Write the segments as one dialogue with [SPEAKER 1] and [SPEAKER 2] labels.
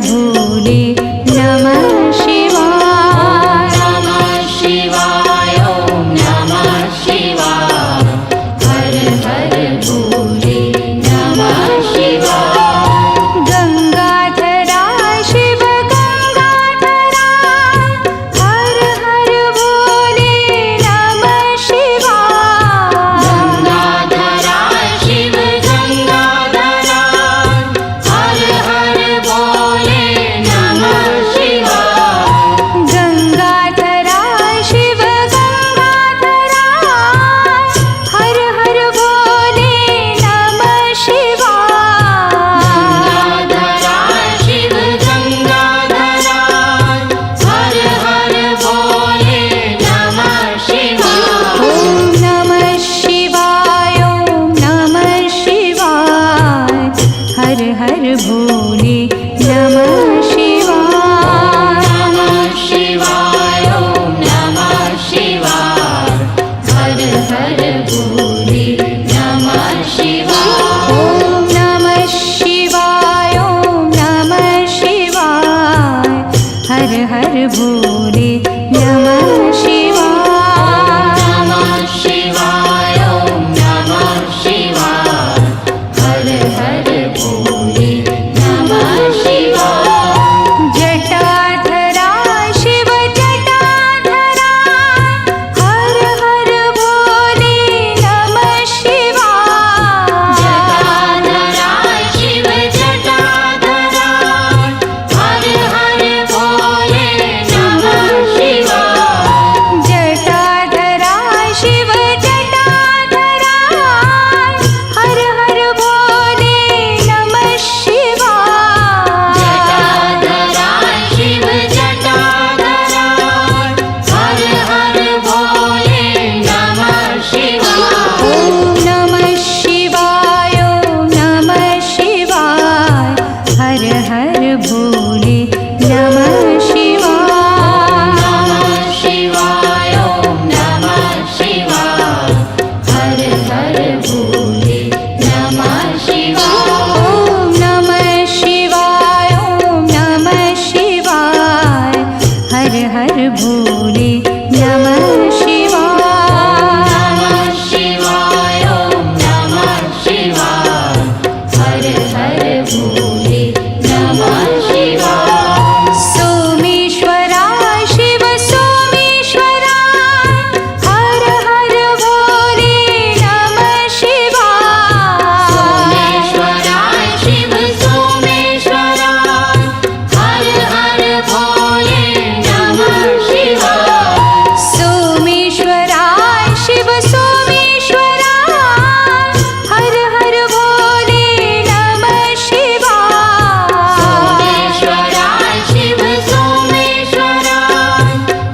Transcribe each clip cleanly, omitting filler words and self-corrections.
[SPEAKER 1] भोले नमः शिवाय।
[SPEAKER 2] नमः शिवाय ॐ नमः शिवाय। हर हर भोले नमः शिवाय।
[SPEAKER 1] गंगाधरा शिव गंगाधरा हर हर भोले नमः शिवाय।
[SPEAKER 2] गंगाधरा शिव गंगाधरा हर हर भोले नमः शिवाय।
[SPEAKER 1] गंगाधरा शिव गंगाधरा हर हर भोले नमः शिवाय।
[SPEAKER 2] गंगाधरा शिव गंगाधरा हर हर भोले नमः शिवाय।
[SPEAKER 1] ॐ नमः शिवाय ॐ नमः शिवाय। हर हर भोले नमः शिवाय।
[SPEAKER 2] नमः शिवाय ॐ नमः शिवाय। हर हर भोले नमः शिवाय।
[SPEAKER 1] ॐ नमः शिवाय ॐ नमः शिवाय। हर हर भोले नमः शिवाय।
[SPEAKER 2] नमः शिवाय ॐ नमः शिवाय। हर हर भोले नमः शिवाय।
[SPEAKER 1] जटाधरा शिव जटाधरा हर हर भोले नमः शिवाय।
[SPEAKER 2] जटाधरा शिव जटाधरा हर हर भोले नमः शिवाय।
[SPEAKER 1] जटाधरा शिव जटाधरा हर हर भोले नमः शिवाय।
[SPEAKER 2] जटाधरा शिव जटाधरा हर हर भोले नमः शिवाय।
[SPEAKER 1] ॐ नमः शिवाय ॐ नमः शिवाय। हर हर भोले नमः शिवाय।
[SPEAKER 2] नमः शिवाय ॐ नमः शिवाय। हर हर भोले नमः शिवाय।
[SPEAKER 1] ॐ नमः शिवाय ॐ नमः शिवाय। हर हर भोले नमः शिवाय।
[SPEAKER 2] नमः शिवाय ॐ नमः शिवाय। हर हर भोले नमः शिवाय।
[SPEAKER 1] सोमेश्वरा शिव सोमेश्वरा हर हर भोले नमः शिवाय।
[SPEAKER 2] सोमेश्वरा शिव सोमेश्वरा हर हर भोले नमः शिवाय।
[SPEAKER 1] सोमेश्वरा शिव सोमेश्वरा हर हर भोले नमः शिवाय।
[SPEAKER 2] सोमेश्वरा शिव सोमेश्वरा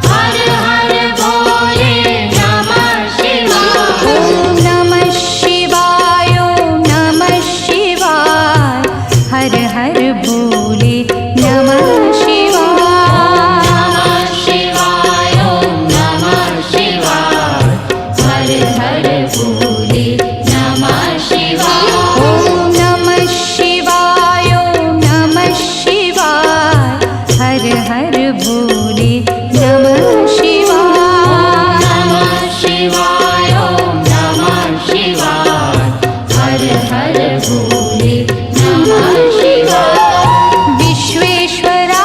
[SPEAKER 2] हर हर भोले नमः शिवाय।
[SPEAKER 1] ॐ नमः शिवाय ॐ नमः शिवाय। हर हर भोले नमः शिवाय।
[SPEAKER 2] नमः शिवाय ॐ नमः शिवाय। हर हर भोले नमः शिवाय।
[SPEAKER 1] ॐ नमः शिवाय ॐ नमः शिवाय। हर हर भोले नमः शिवाय।
[SPEAKER 2] नमः शिवाय ॐ नमः शिवाय। हर हर भोले नमः शिवाय।
[SPEAKER 1] विश्वेश्वरा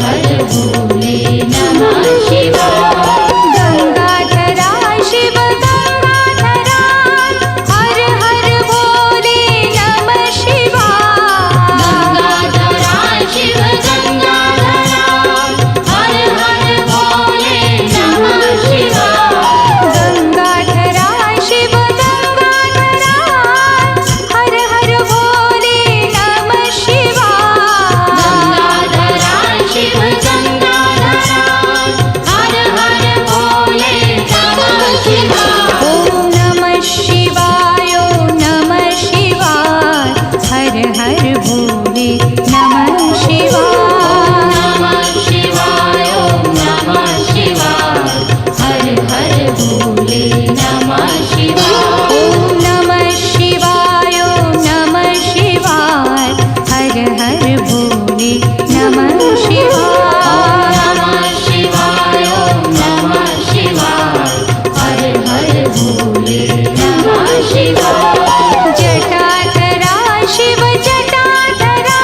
[SPEAKER 2] हर भोले नमः शिवाय।
[SPEAKER 1] गंगाधरा शिव गंगाधरा हर हर भोले नमः शिवाय।
[SPEAKER 2] गंगाधरा शिव गंगाधरा हर हर भोले नमः शिवाय।
[SPEAKER 1] गंगाधरा शिव गंगाधरा हर हर भोले नमः शिवाय।
[SPEAKER 2] गंगाधरा शिव गंगाधरा हर हर भोले नमः शिवाय।
[SPEAKER 1] ओम नमः शिवाय ओम नमः शिवाय हर हर भोले नमः शिवाय।
[SPEAKER 2] नमः शिवाय ओम नमः शिवाय हर हर भोले नमः शिवाय।
[SPEAKER 1] ओम नमः शिवाय ओम नमः शिवाय हर हर भोले नमः शिवाय।
[SPEAKER 2] नमः शिवाय ओम नमः शिवाय हर हर भोले नमः शिवाय।
[SPEAKER 1] जटाधरा शिव जटाधरा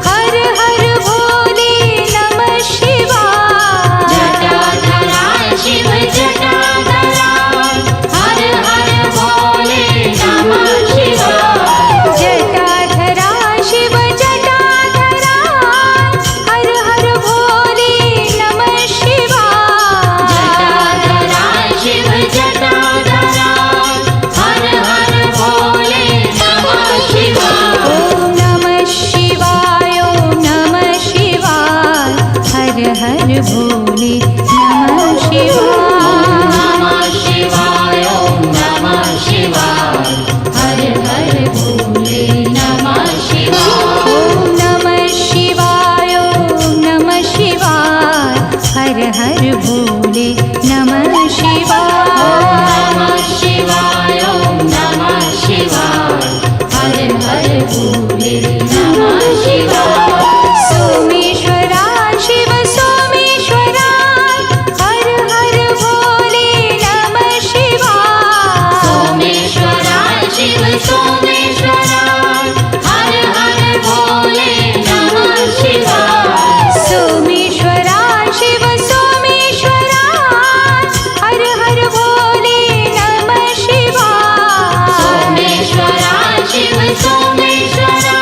[SPEAKER 1] हर हर भोले नमः शिवाय।
[SPEAKER 2] जटाधरा शिव जटाधरा हर हर भोले नमः शिवाय।
[SPEAKER 1] जटाधरा शिव जटाधरा हर हर भोले नमः शिवाय।
[SPEAKER 2] जटाधरा शिव जटाधरा हर हर भोले नमः शिवाय।
[SPEAKER 1] ओम नमः शिवाय ओम नमः शिवाय हर हर भोले नमः शिवाय।
[SPEAKER 2] नमः शिवाय ओम नमः शिवाय हर हर भोले नमः शिवाय।
[SPEAKER 1] ओम नमः शिवाय ओम नमः शिवाय हर हर भोले नमः शिवाय।
[SPEAKER 2] नमः शिवाय ओम नमः शिवाय हर हर भोले नमः शिवाय।
[SPEAKER 1] सोमेश्वरा शिव सोमेश्वरा हर हर भोले नमः शिवाय।
[SPEAKER 2] सोमेश्वरा शिव सोमेश्वरा हर हर भोले नमः शिवाय।
[SPEAKER 1] सोमेश्वरा शिव सोमेश्वरा हर हर भोले नमः शिवाय।
[SPEAKER 2] सोमेश्वरा शिव सोमेश्वरा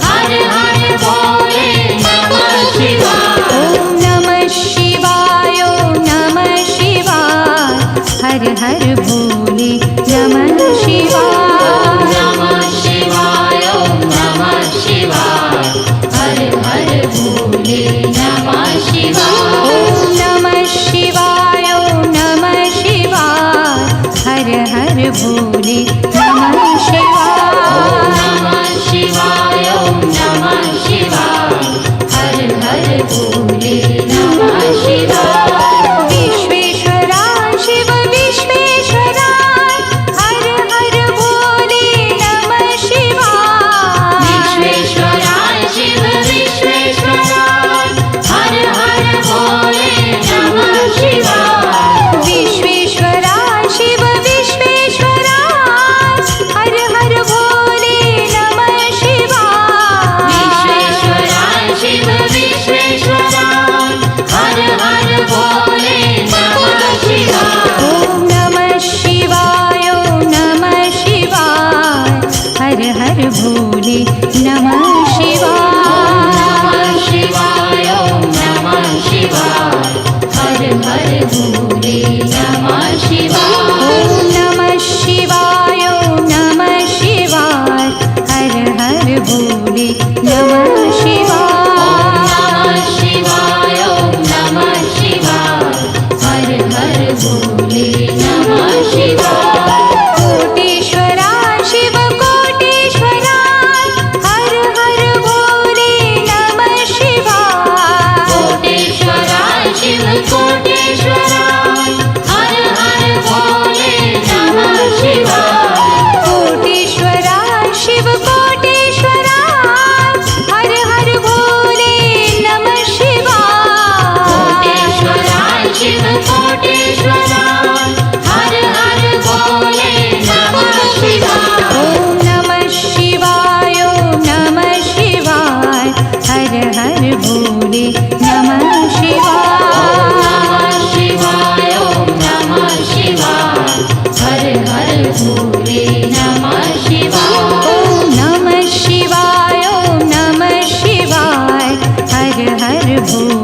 [SPEAKER 2] हर हर भोले नमः शिवाय।
[SPEAKER 1] ओम नमः शिवाय ओम नमः शिवाय हर हर भोले नमः शिवाय।
[SPEAKER 2] नमः शिवाय ओम नमः शिवाय हर हर भोले नमः शिवाय।
[SPEAKER 1] ओम नमः शिवाय ओम नमः शिवाय हर हर भोले नमः शिवाय।
[SPEAKER 2] नमः शिवाय ओम नमः शिवाय हर हर भोले नमः शिवाय।
[SPEAKER 1] विश्वेश्वरा शिव विश्वेश्वरा हर हर भोले नमः शिवाय।
[SPEAKER 2] विश्वेश्वरा शिव विश्वेश्वरा हर हर भोले नमः शिवाय।
[SPEAKER 1] विश्वेश्वरा शिव विश्वेश्वरा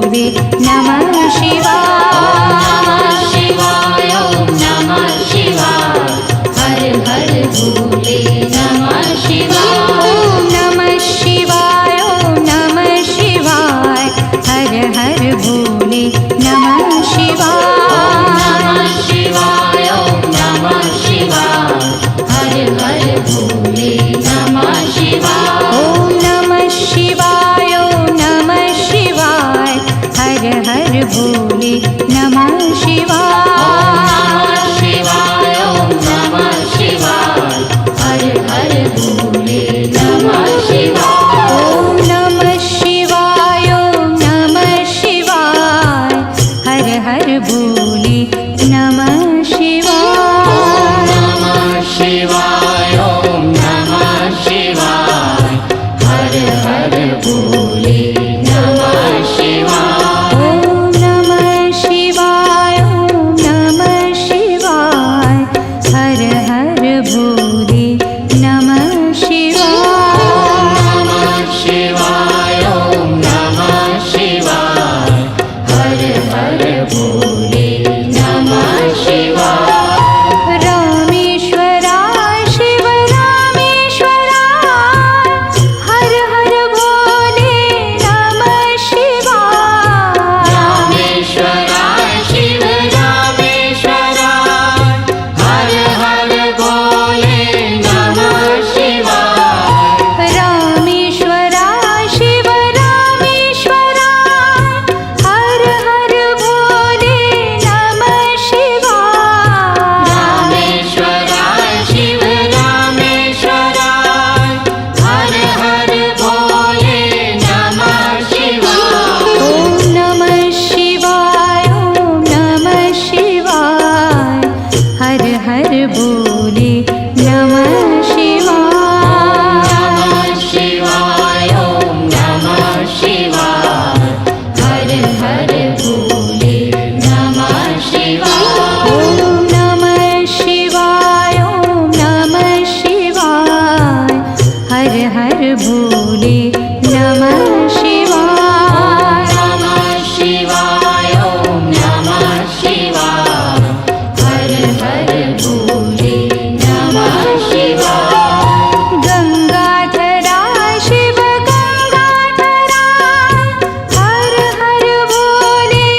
[SPEAKER 1] भूले नमः शिवाय।
[SPEAKER 2] शिवाय ओम नमः शिवाय हर हर भोले नमः शिवाय
[SPEAKER 1] ओम नमः शिवाय ओम नमः शिवाय हर हर भोले नमः शिवाय।
[SPEAKER 2] नमः शिवाय ओम नमः शिवाय हर हर भोले नमः शिवाय
[SPEAKER 1] ओम नमः शिवाय ओम नमः शिवाय हर हर भोले नमः शिवाय।
[SPEAKER 2] शिवाय ओम नमः शिवाय हर हर भोले नमः शिवाय
[SPEAKER 1] ओम नमः शिवाय ओम नमः शिवाय हर हर भोले नमः शिवाय।
[SPEAKER 2] नमः शिवाय ओम नमः शिवाय हर हर भोले नमः शिवाय
[SPEAKER 1] ओम नमः शिवाय ओम नमः शिवाय हर हर भोले नमः शिवाय।
[SPEAKER 2] नमः शिवाय ओम नमः शिवाय हर हर भोले नमः शिवाय
[SPEAKER 1] रामेश्वराय शिव रामेश्वराय हर हर भोले नमः शिवाय।
[SPEAKER 2] रामेश्वराय शिव रामेश्वराय हर हर भोले नमः शिवाय
[SPEAKER 1] रामेश्वराय शिव रामेश्वराय हर हर भोले नमः शिवाय।
[SPEAKER 2] रामेश्वराय शिव रामेश्वराय हर हर भोले नमः शिवाय
[SPEAKER 1] ओम नमः शिवाय ओम नमः शिवाय हर हर भोले नमः शिवाय।
[SPEAKER 2] नमः शिवाय ओम नमः शिवाय हर हर भोले नमः शिवाय
[SPEAKER 1] ओम नमः शिवाय ओम नमः शिवाय हर हर भोले नमः शिवाय।
[SPEAKER 2] नमः शिवाय ओम नमः शिवाय हर हर भोले नमः शिवाय
[SPEAKER 1] गंगाधराय शिव गंगाधराय हर हर भोले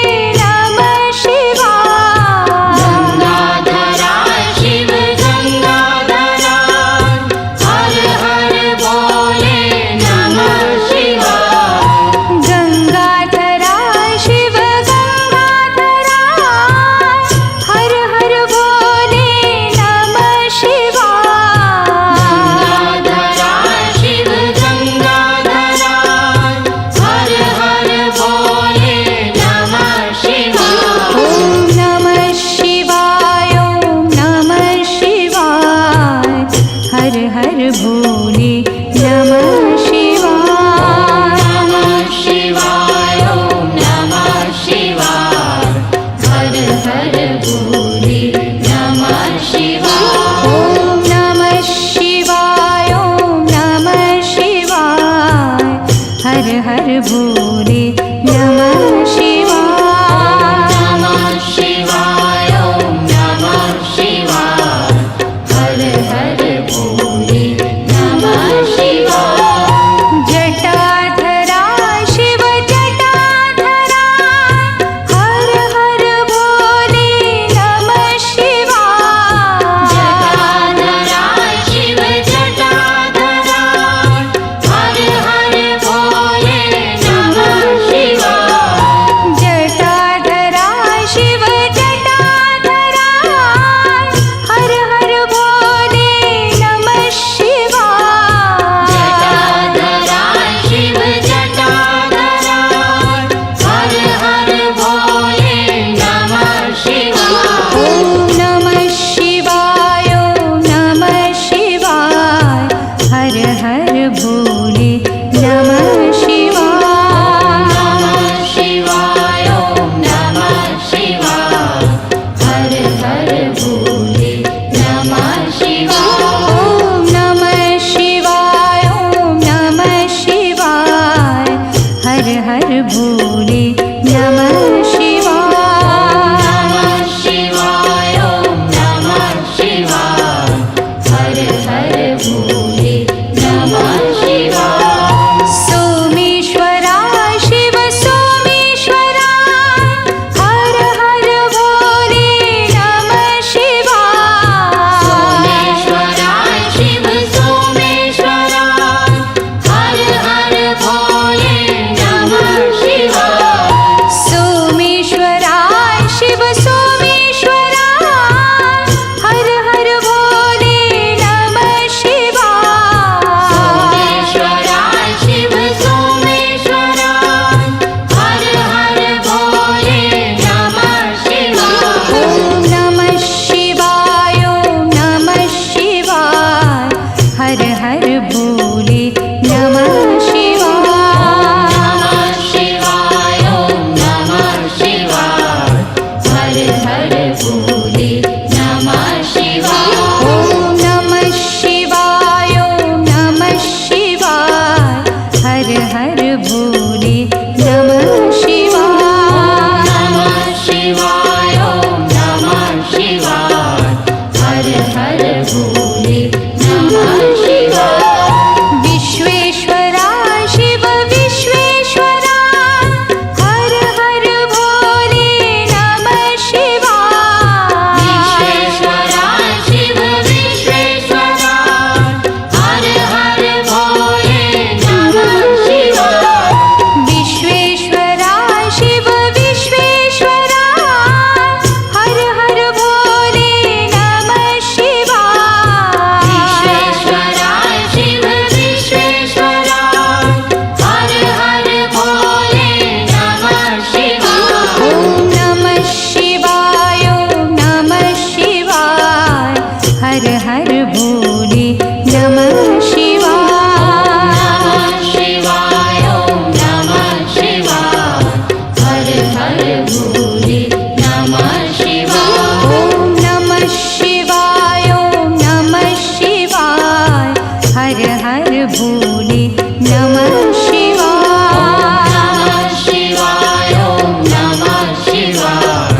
[SPEAKER 2] हर भोले नमः शिवाय।
[SPEAKER 1] ॐ नमः शिवाय ॐ नमः शिवाय हर हर भोले नमः शिवाय।
[SPEAKER 2] नमः शिवाय ॐ नमः शिवाय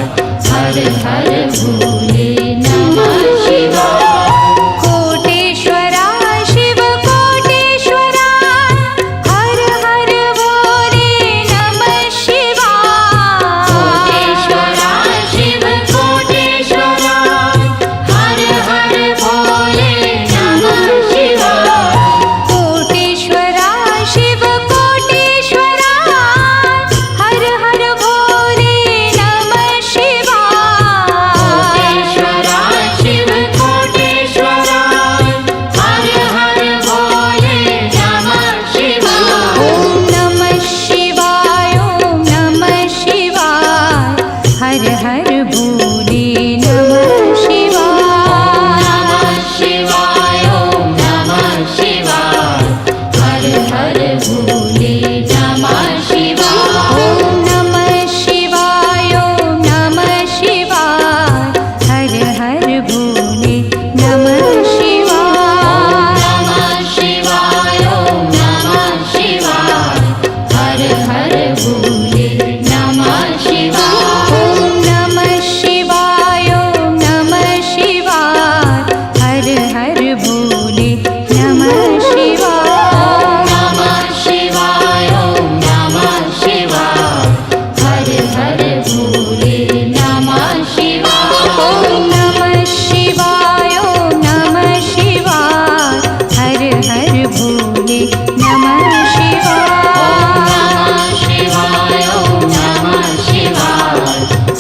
[SPEAKER 2] हर हर भोले नमः शिवाय।
[SPEAKER 1] कोटेश्वरा शिव कोटेश्वरा हर हर भोले नमः शिवाय।
[SPEAKER 2] कोटेश्वरा शिव कोटेश्वरा हर हर भोले नमः शिवाय।
[SPEAKER 1] कोटेश्वरा शिव कोटेश्वरा हर हर भोले नमः शिवाय।
[SPEAKER 2] कोटेश्वरा शिव कोटेश्वरा हर हर भोले नमः शिवाय।
[SPEAKER 1] ॐ नमः शिवाय ॐ नमः शिवाय हर हर भोले नमः शिवाय।
[SPEAKER 2] नमः शिवाय ॐ नमः शिवाय हर हर भोले नमः शिवाय।
[SPEAKER 1] ॐ नमः शिवाय ॐ नमः शिवाय हर हर भोले नमः शिवाय।
[SPEAKER 2] नमः शिवाय ॐ नमः शिवाय हर हर भोले नमः शिवाय।
[SPEAKER 1] ॐ नमः शिवाय ॐ नमः शिवाय हर हर भोले नमः शिवाय।
[SPEAKER 2] नमः शिवाय ॐ नमः शिवाय हर हर भोले नमः शिवाय।
[SPEAKER 1] ॐ नमः शिवाय ॐ नमः शिवाय हर हर भोले नमः शिवाय।
[SPEAKER 2] नमः शिवाय ॐ नमः शिवाय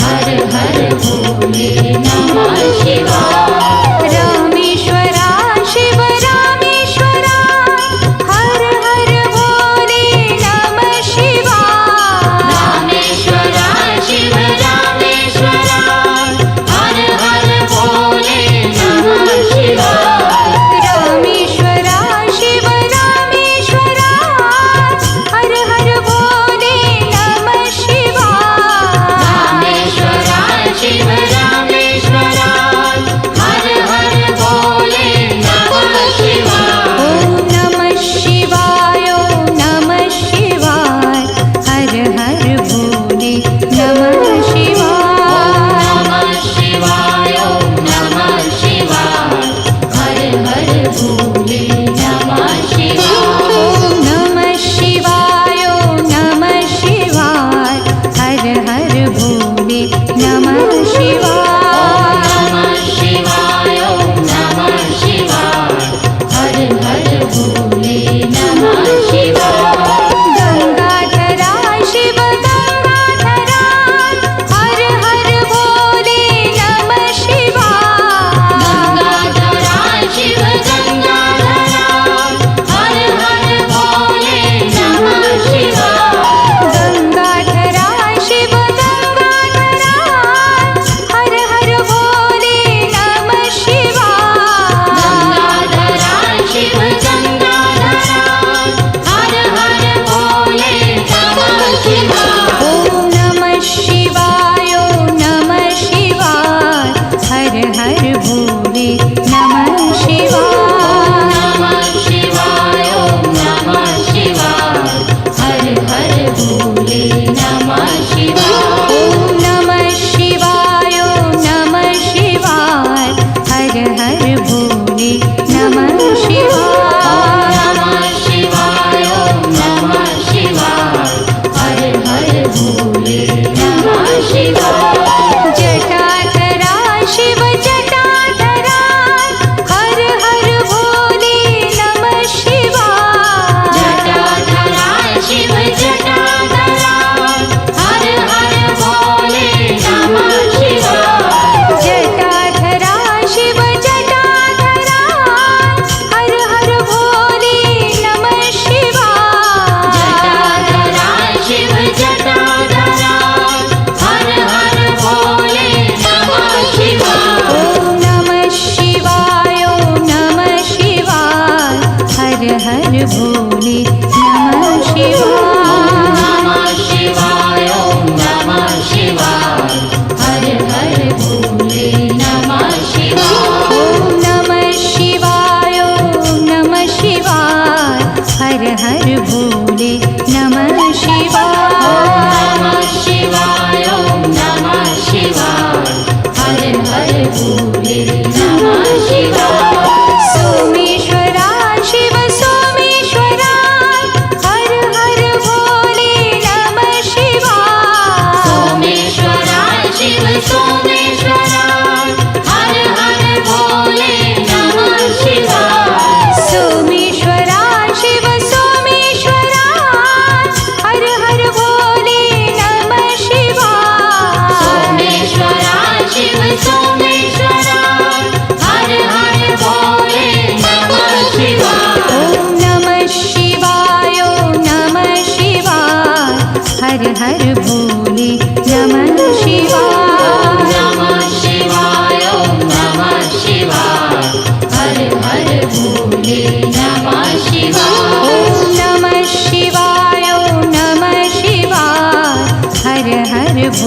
[SPEAKER 2] हर हर भोले नमः शिवाय।
[SPEAKER 1] रामेश्वरा शिव रामेश्वरा हर हर भोले नमः शिवाय।
[SPEAKER 2] रामेश्वरा शिव रामेश्वरा हर हर भोले नमः शिवाय।
[SPEAKER 1] रामेश्वरा शिव रामेश्वरा हर हर भोले नमः शिवाय।
[SPEAKER 2] रामेश्वरा शिव रामेश्वरा हर हर भोले नमः शिवाय।
[SPEAKER 1] ॐ नमः शिवाय ॐ नमः शिवाय हर हर भोले नमः शिवाय।
[SPEAKER 2] नमः शिवाय ॐ नमः शिवाय हर हर भोले नमः शिवाय।
[SPEAKER 1] ॐ नमः शिवाय ॐ नमः शिवाय हर हर भोले नमः शिवाय।
[SPEAKER 2] नमः शिवाय ॐ नमः शिवाय हर हर भोले नमः शिवाय।
[SPEAKER 1] गंगाधरा शिव गंगाधरा हर हर भोले नमः शिवाय।
[SPEAKER 2] गंगाधरा शिव गंगाधरा हर हर भोले नमः शिवाय।
[SPEAKER 1] गंगाधरा शिव गंगाधरा हर हर भोले नमः शिवाय।
[SPEAKER 2] गंगाधरा शिव गंगाधरा हर हर भोले नमः शिवाय।
[SPEAKER 1] ॐ नमः शिवाय ॐ नमः शिवाय हर हर भोले नमः शिवाय।
[SPEAKER 2] नमः शिवाय ॐ नमः शिवाय हर हर भोले नमः शिवाय।
[SPEAKER 1] ॐ नमः शिवाय ॐ नमः शिवाय हर हर भोले नमः शिवाय।
[SPEAKER 2] नमः शिवाय ॐ नमः शिवाय हर हर भोले नमः शिवाय।
[SPEAKER 1] जटाधरा शिव जटाधरा हर हर भोले नमः शिवाय।
[SPEAKER 2] जटाधरा शिव जटाधरा हर हर भोले नमः शिवाय।
[SPEAKER 1] जटाधरा शिव जटाधरा हर हर भोले नमः शिवाय।
[SPEAKER 2] जटाधरा शिव जटाधरा हर हर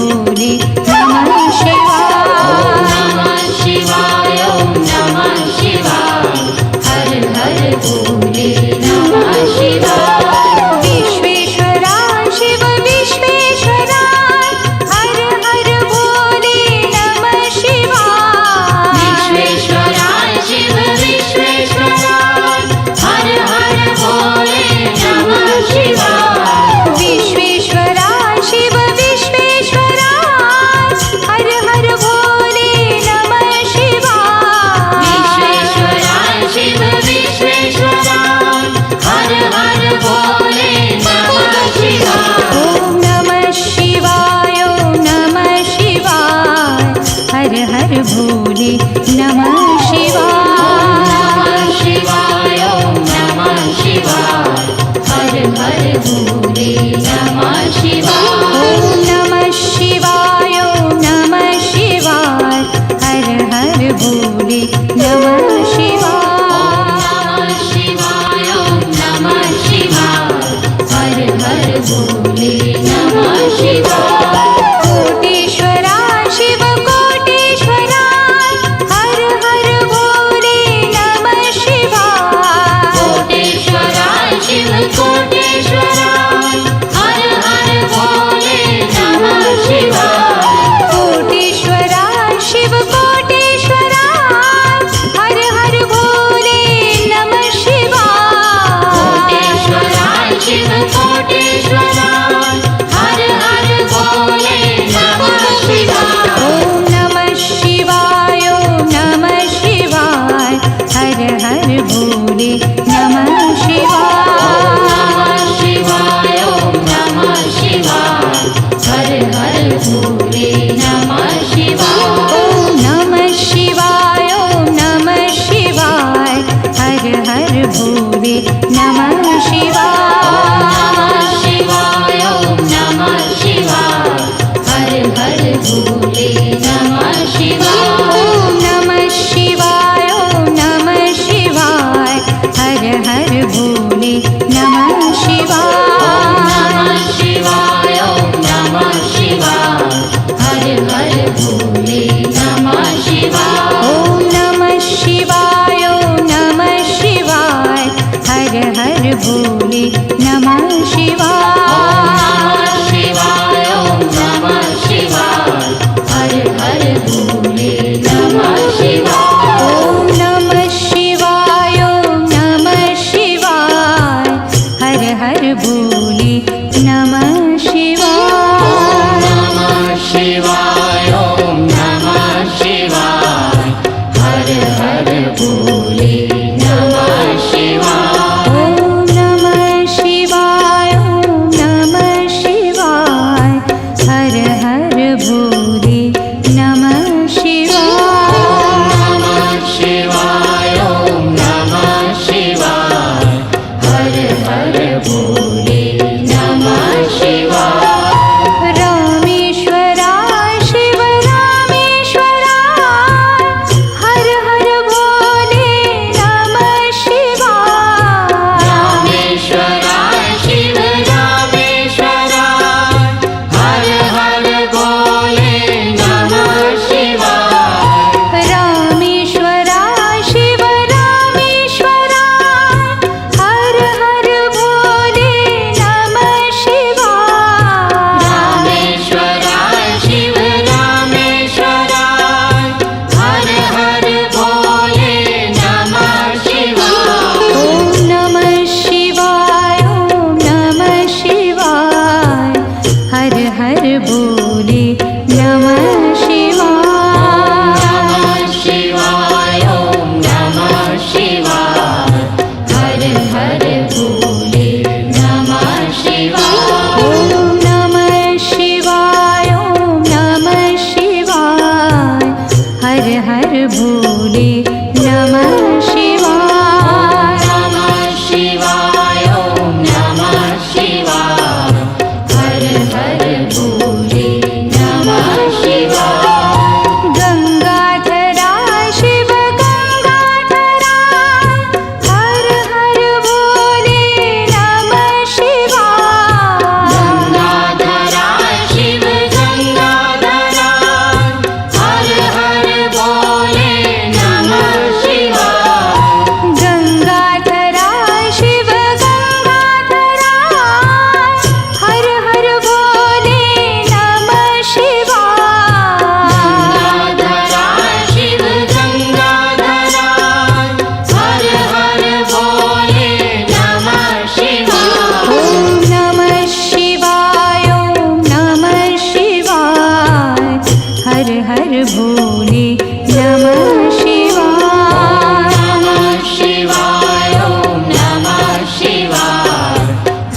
[SPEAKER 1] भोले नमः शिवाय।
[SPEAKER 2] नमः शिवाय ओम नमः शिवाय हर हर भोले नमः शिवाय।
[SPEAKER 1] विश्वेश्वरा शिव विश्वेश्वरा हर हर भोले नमः शिवाय।
[SPEAKER 2] विश्वेश्वरा शिव विश्वेश्वरा हर हर भोले नमः शिवाय।
[SPEAKER 1] विश्वेश्वरा शिव विश्वेश्वरा हर हर भोले नमः शिवाय।
[SPEAKER 2] विश्वेश्वरा शिव विश्वेश्वरा हर हर भोले नमः शिवाय।
[SPEAKER 1] ओम नमः शिवाय ओम नमः शिवाय हर हर भोले नमः शिवाय।
[SPEAKER 2] नमः शिवाय ओम नमः शिवाय हर हर भोले नमः शिवाय।
[SPEAKER 1] ओम नमः शिवाय ओम नमः शिवाय हर हर भोले नमः शिवाय।
[SPEAKER 2] नमः शिवाय ओम नमः शिवाय हर हर भोले नमः शिवाय।
[SPEAKER 1] कोटेश्वरा शिव कोटेश्वरा हर हर भोले नमः शिवाय।
[SPEAKER 2] कोटेश्वरा शिव कोटेश्वरा हर हर भोले नमः शिवाय।
[SPEAKER 1] कोटेश्वरा शिव कोटेश्वरा हर हर भोले नमः शिवाय।
[SPEAKER 2] कोटेश्वरा शिव कोटेश्वरा हर हर भोले नमः शिवाय।
[SPEAKER 1] ओम नमः शिवाय ओम नमः शिवाय हर हर भोले नमः शिवाय।
[SPEAKER 2] नमः शिवाय ओम नमः शिवाय हर हर भोले नमः शिवाय।
[SPEAKER 1] ओम नमः शिवाय ओम नमः शिवाय हर हर भोले नमः शिवाय।
[SPEAKER 2] नमः शिवाय ओम नमः शिवाय हर हर भोले नमः शिवाय।
[SPEAKER 1] ओम नमः शिवाय ओम नमः शिवाय हर हर भोले नमः शिवाय।
[SPEAKER 2] नमः शिवाय ओम नमः शिवाय हर हर भोले नमः शिवाय।
[SPEAKER 1] ओम नमः शिवाय ओम नमः शिवाय हर हर भोले नमः शिवाय।
[SPEAKER 2] नमः शिवाय ओम नमः शिवाय हर हर भोले नमः शिवाय।
[SPEAKER 1] ओम नमः शिवाय ओम नमः शिवाय हर हर भोले नमः शिवाय।
[SPEAKER 2] नमः शिवाय ओम नमः शिवाय हर हर भोले नमः शिवाय।
[SPEAKER 1] ओम नमः शिवाय ओम नमः शिवाय हर हर भोले नमः शिवाय।
[SPEAKER 2] नमः शिवाय ओम नमः शिवाय हर हर भोले नमः शिवाय।
[SPEAKER 1] रामेश्वरा शिव रामेश्वरा हर हर भोले नमः शिवाय।
[SPEAKER 2] रामेश्वरा शिव रामेश्वरा हर हर भोले नमः शिवाय।
[SPEAKER 1] रामेश्वरा शिव रामेश्वरा हर हर भोले नमः शिवाय।
[SPEAKER 2] रामेश्वरा शिव रामेश्वरा हर हर भोले नमः शिवाय।
[SPEAKER 1] ओम नमः शिवाय ओम नमः शिवाय हर हर भोले नमः शिवाय।
[SPEAKER 2] नमः शिवाय ओम नमः शिवाय हर हर भोले नमः शिवाय।
[SPEAKER 1] ओम नमः शिवाय ओम नमः शिवाय हर हर भोले नमः शिवाय।
[SPEAKER 2] नमः शिवाय ओम नमः शिवाय हर हर भोले नमः शिवाय।
[SPEAKER 1] हर हर भोले नमः शिवाय।
[SPEAKER 2] नमः शिवाय ॐ नमः शिवाय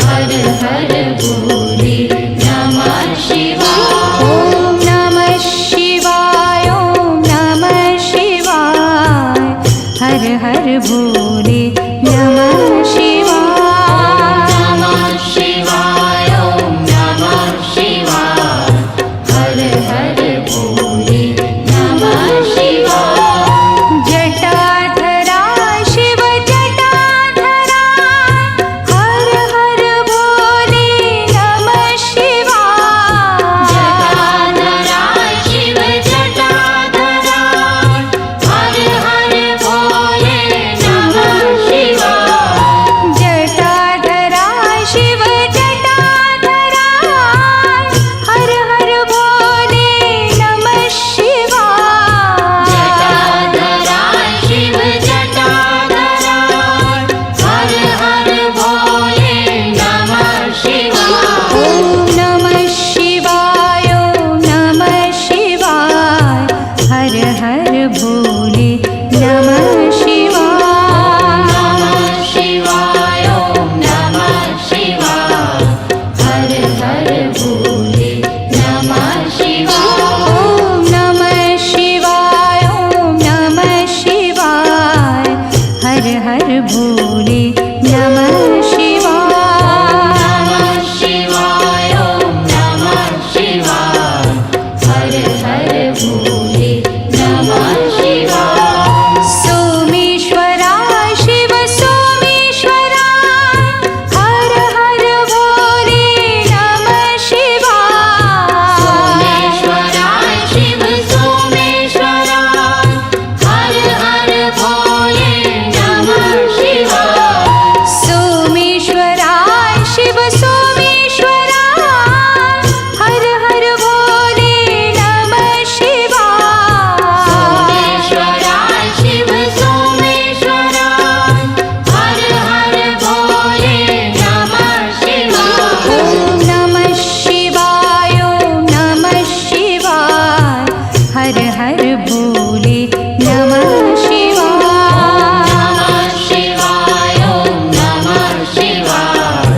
[SPEAKER 2] हर हर भोले नमः शिवाय।
[SPEAKER 1] ॐ नमः शिवाय ॐ नमः शिवाय हर हर भोले नमः शिवाय।
[SPEAKER 2] नमः शिवाय ॐ नमः शिवाय हर हर भोले नमः शिवाय।
[SPEAKER 1] जटाधरा शिव जटाधरा हर हर भोले नमः शिवाय।
[SPEAKER 2] जटाधरा शिव जटाधरा हर हर भोले नमः शिवाय।
[SPEAKER 1] जटाधरा शिव जटाधरा हर हर भोले नमः शिवाय।
[SPEAKER 2] जटाधरा शिव जटाधरा हर हर भोले नमः शिवाय।
[SPEAKER 1] ॐ नमः शिवाय ॐ नमः शिवाय हर हर भोले नमः शिवाय।
[SPEAKER 2] नमः शिवाय ॐ नमः शिवाय हर हर भोले नमः शिवाय।
[SPEAKER 1] ॐ नमः शिवाय ॐ नमः शिवाय हर हर भोले नमः शिवाय।
[SPEAKER 2] नमः शिवाय ॐ नमः शिवाय हर हर भोले नमः शिवाय।
[SPEAKER 1] सोमेश्वरा शिव सोमेश्वरा हर हर भोले नमः शिवाय।
[SPEAKER 2] सोमेश्वरा शिव सोमेश्वरा हर हर भोले नमः शिवाय।
[SPEAKER 1] सोमेश्वरा शिव सोमेश्वरा हर हर भोले नमः शिवाय।
[SPEAKER 2] सोमेश्वरा शिव सोमेश्वरा हर हर भोले नमः शिवाय।
[SPEAKER 1] ॐ नमः शिवाय ॐ नमः शिवाय हर हर भोले नमः शिवाय।
[SPEAKER 2] नमः शिवाय ॐ नमः शिवाय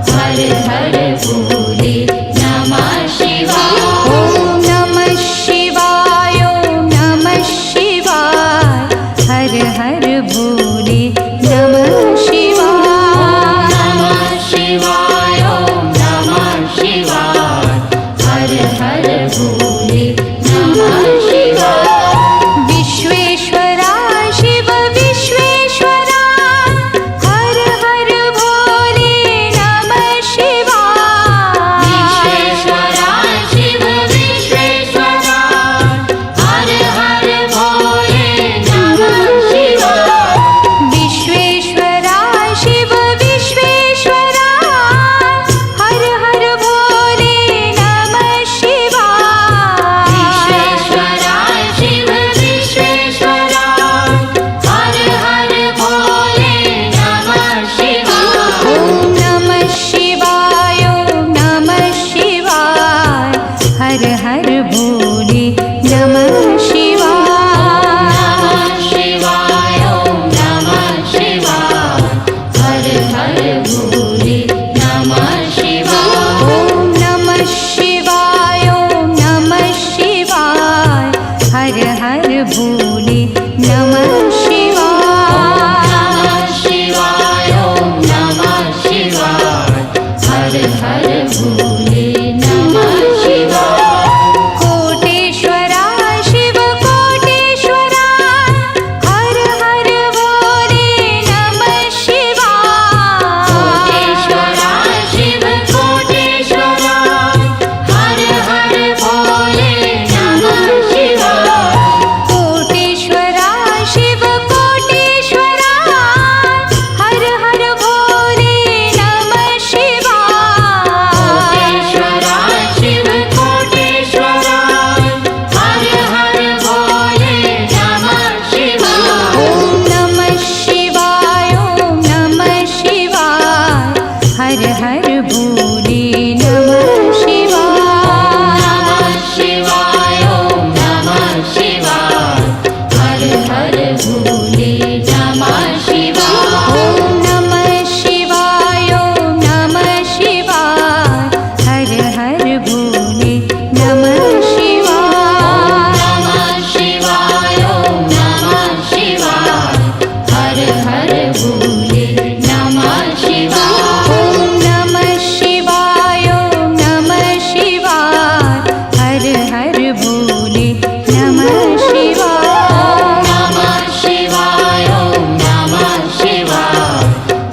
[SPEAKER 2] हर हर भोले नमः शिवाय।
[SPEAKER 1] ॐ नमः शिवाय ॐ नमः शिवाय हर हर भोले नमः शिवाय।
[SPEAKER 2] नमः शिवाय ॐ नमः शिवाय हर हर भोले नमः शिवाय।
[SPEAKER 1] विश्वेश्वरा शिव विश्वेश्वरा हर हर भोले नमः शिवाय।
[SPEAKER 2] विश्वेश्वरा शिव विश्वेश्वरा हर हर भोले नमः शिवाय।
[SPEAKER 1] विश्वेश्वरा शिव विश्वेश्वरा हर हर भोले नमः शिवाय।
[SPEAKER 2] विश्वेश्वरा शिव विश्वेश्वरा हर हर भोले नमः शिवाय।
[SPEAKER 1] ॐ नमः शिवाय ॐ नमः शिवाय हर हर भोले नमः शिवाय।
[SPEAKER 2] नमः शिवाय ॐ नमः शिवाय हर हर भोले नमः शिवाय।
[SPEAKER 1] ॐ नमः शिवाय ॐ नमः शिवाय हर हर भोले नमः शिवाय।
[SPEAKER 2] नमः शिवाय ॐ नमः शिवाय हर हर भोले नमः शिवाय।
[SPEAKER 1] कोटि हर भोले नमः शिवाय।
[SPEAKER 2] नमः शिवाय ॐ नमः शिवाय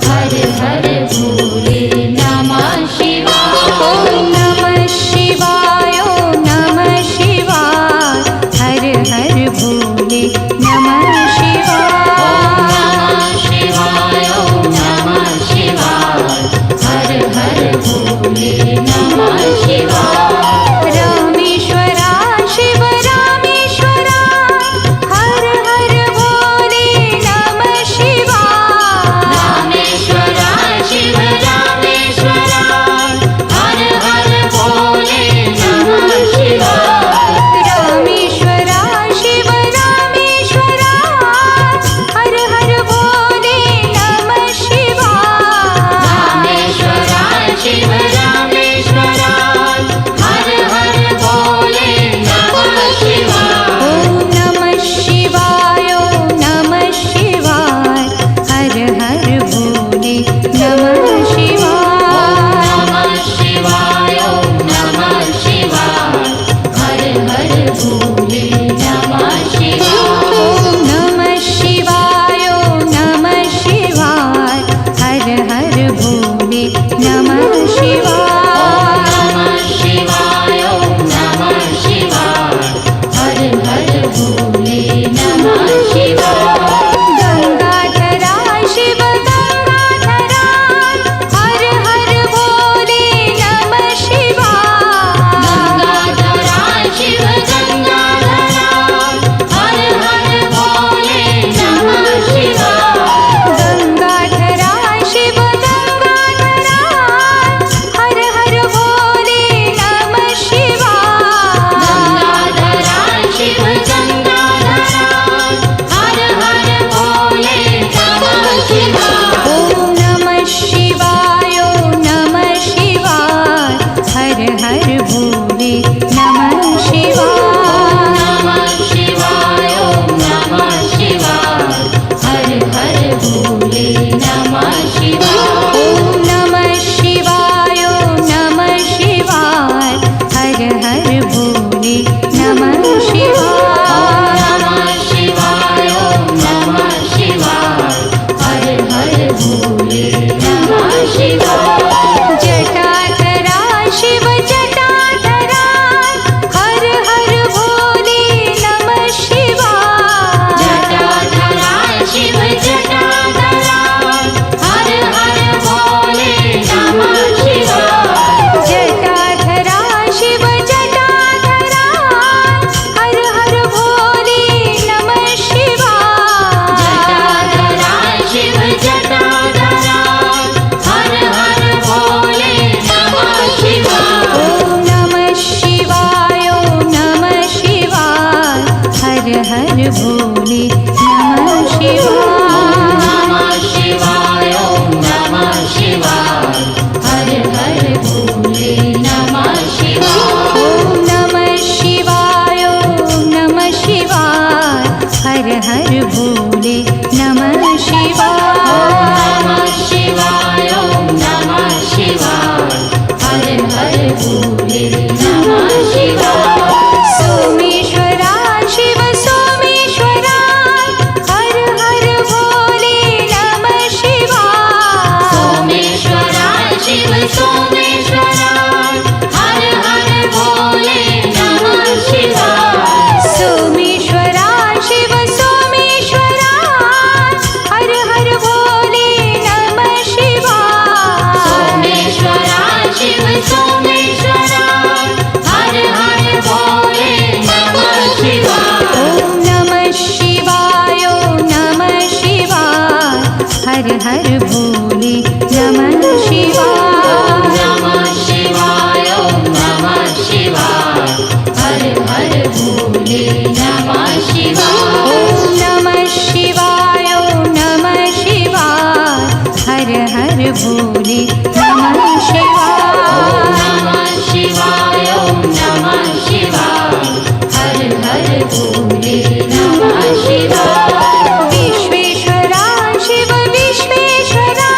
[SPEAKER 2] हर हर भोले नमः शिवाय।
[SPEAKER 1] ॐ नमः शिवाय ॐ नमः शिवाय हर हर भोले नमः शिवाय।
[SPEAKER 2] नमः शिवाय ॐ नमः शिवाय हर हर भोले नमः शिवाय।
[SPEAKER 1] रामेश्वरा शिव रामेश्वरा हर हर भोले नमः शिवाय।
[SPEAKER 2] रामेश्वरा शिव रामेश्वरा हर हर भोले नमः शिवाय।
[SPEAKER 1] रामेश्वरा शिव रामेश्वरा हर हर भोले नमः शिवाय।
[SPEAKER 2] रामेश्वरा शिव रामेश्वरा हर हर भोले नमः शिवाय।
[SPEAKER 1] ॐ नमः शिवाय ॐ नमः शिवाय हर हर भोले नमः शिवाय।
[SPEAKER 2] नमः शिवाय ॐ नमः शिवाय हर हर भोले नमः शिवाय।
[SPEAKER 1] ॐ नमः शिवाय ॐ नमः शिवाय हर हर भोले नमः शिवाय।
[SPEAKER 2] नमः शिवाय ॐ नमः शिवाय हर हर भोले नमः शिवाय।
[SPEAKER 1] गंगाधरा शिव गंगाधरा हर हर भोले नमः शिवाय।
[SPEAKER 2] गंगाधरा शिव गंगाधरा हर हर भोले नमः शिवाय।
[SPEAKER 1] गंगाधरा शिव गंगाधरा हर हर भोले नमः शिवाय।
[SPEAKER 2] गंगाधरा शिव गंगाधरा हर हर भोले नमः शिवाय।
[SPEAKER 1] ॐ नमः शिवाय ॐ नमः शिवाय हर हर भोले नमः शिवाय।
[SPEAKER 2] नमः शिवाय ॐ नमः शिवाय हर हर भोले नमः शिवाय।
[SPEAKER 1] ॐ नमः शिवाय ॐ नमः शिवाय हर हर भोले नमः शिवाय।
[SPEAKER 2] नमः शिवाय ॐ नमः शिवाय हर हर भोले नमः शिवाय।
[SPEAKER 1] जटाधरा शिव जटाधरा हर हर भोले नमः शिवाय।
[SPEAKER 2] जटाधरा शिव जटाधरा हर हर भोले नमः शिवाय।
[SPEAKER 1] जटाधरा शिव जटाधरा हर हर भोले नमः शिवाय।
[SPEAKER 2] जटाधरा शिव जटाधरा हर हर भोले नमः शिवाय।
[SPEAKER 1] ॐ नमः शिवाय ॐ नमः शिवाय हर हर भोले नमः शिवाय।
[SPEAKER 2] नमः शिवाय ॐ नमः शिवाय हर हर भोले नमः शिवाय।
[SPEAKER 1] ॐ नमः शिवाय ॐ नमः शिवाय हर हर भोले नमः शिवाय।
[SPEAKER 2] नमः शिवाय ॐ नमः शिवाय हर हर भोले नमः शिवाय।
[SPEAKER 1] सोमेश्वरा शिव सोमेश्वरा हर हर भोले नमः शिवाय।
[SPEAKER 2] सोमेश्वरा शिव सोमेश्वरा हर हर भोले नमः शिवाय।
[SPEAKER 1] सोमेश्वरा शिव सोमेश्वरा हर हर भोले नमः शिवाय।
[SPEAKER 2] सोमेश्वरा शिव सोमेश्वरा हर हर भोले नमः शिवाय।
[SPEAKER 1] ॐ नमः शिवाय ॐ नमः शिवाय हर हर भोले नमः शिवाय।
[SPEAKER 2] नमः शिवाय ॐ नमः शिवाय हर हर भोले नमः शिवाय।
[SPEAKER 1] ॐ नमः शिवाय ॐ नमः शिवाय हर हर भोले नमः शिवाय।
[SPEAKER 2] नमः शिवाय ॐ नमः शिवाय हर हर भोले नमः शिवाय।
[SPEAKER 1] विश्वेश्वरा शिव विश्वेश्वरा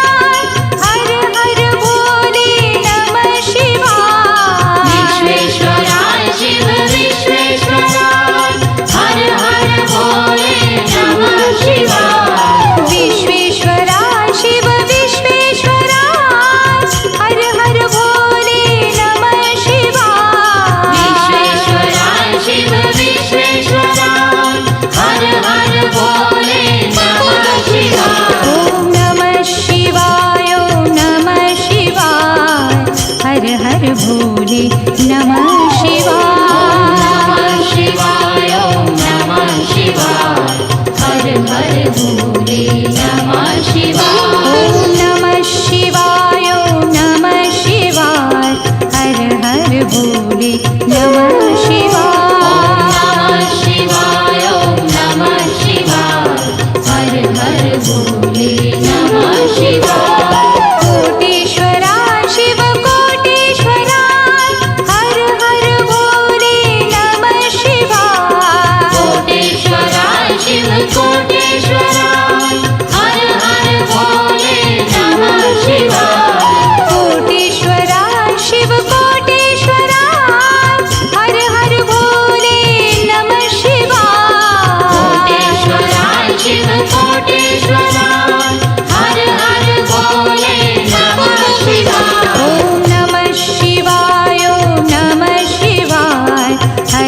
[SPEAKER 1] हर हर भोले नमः शिवाय।
[SPEAKER 2] विश्वेश्वरा शिव विश्वेश्वरा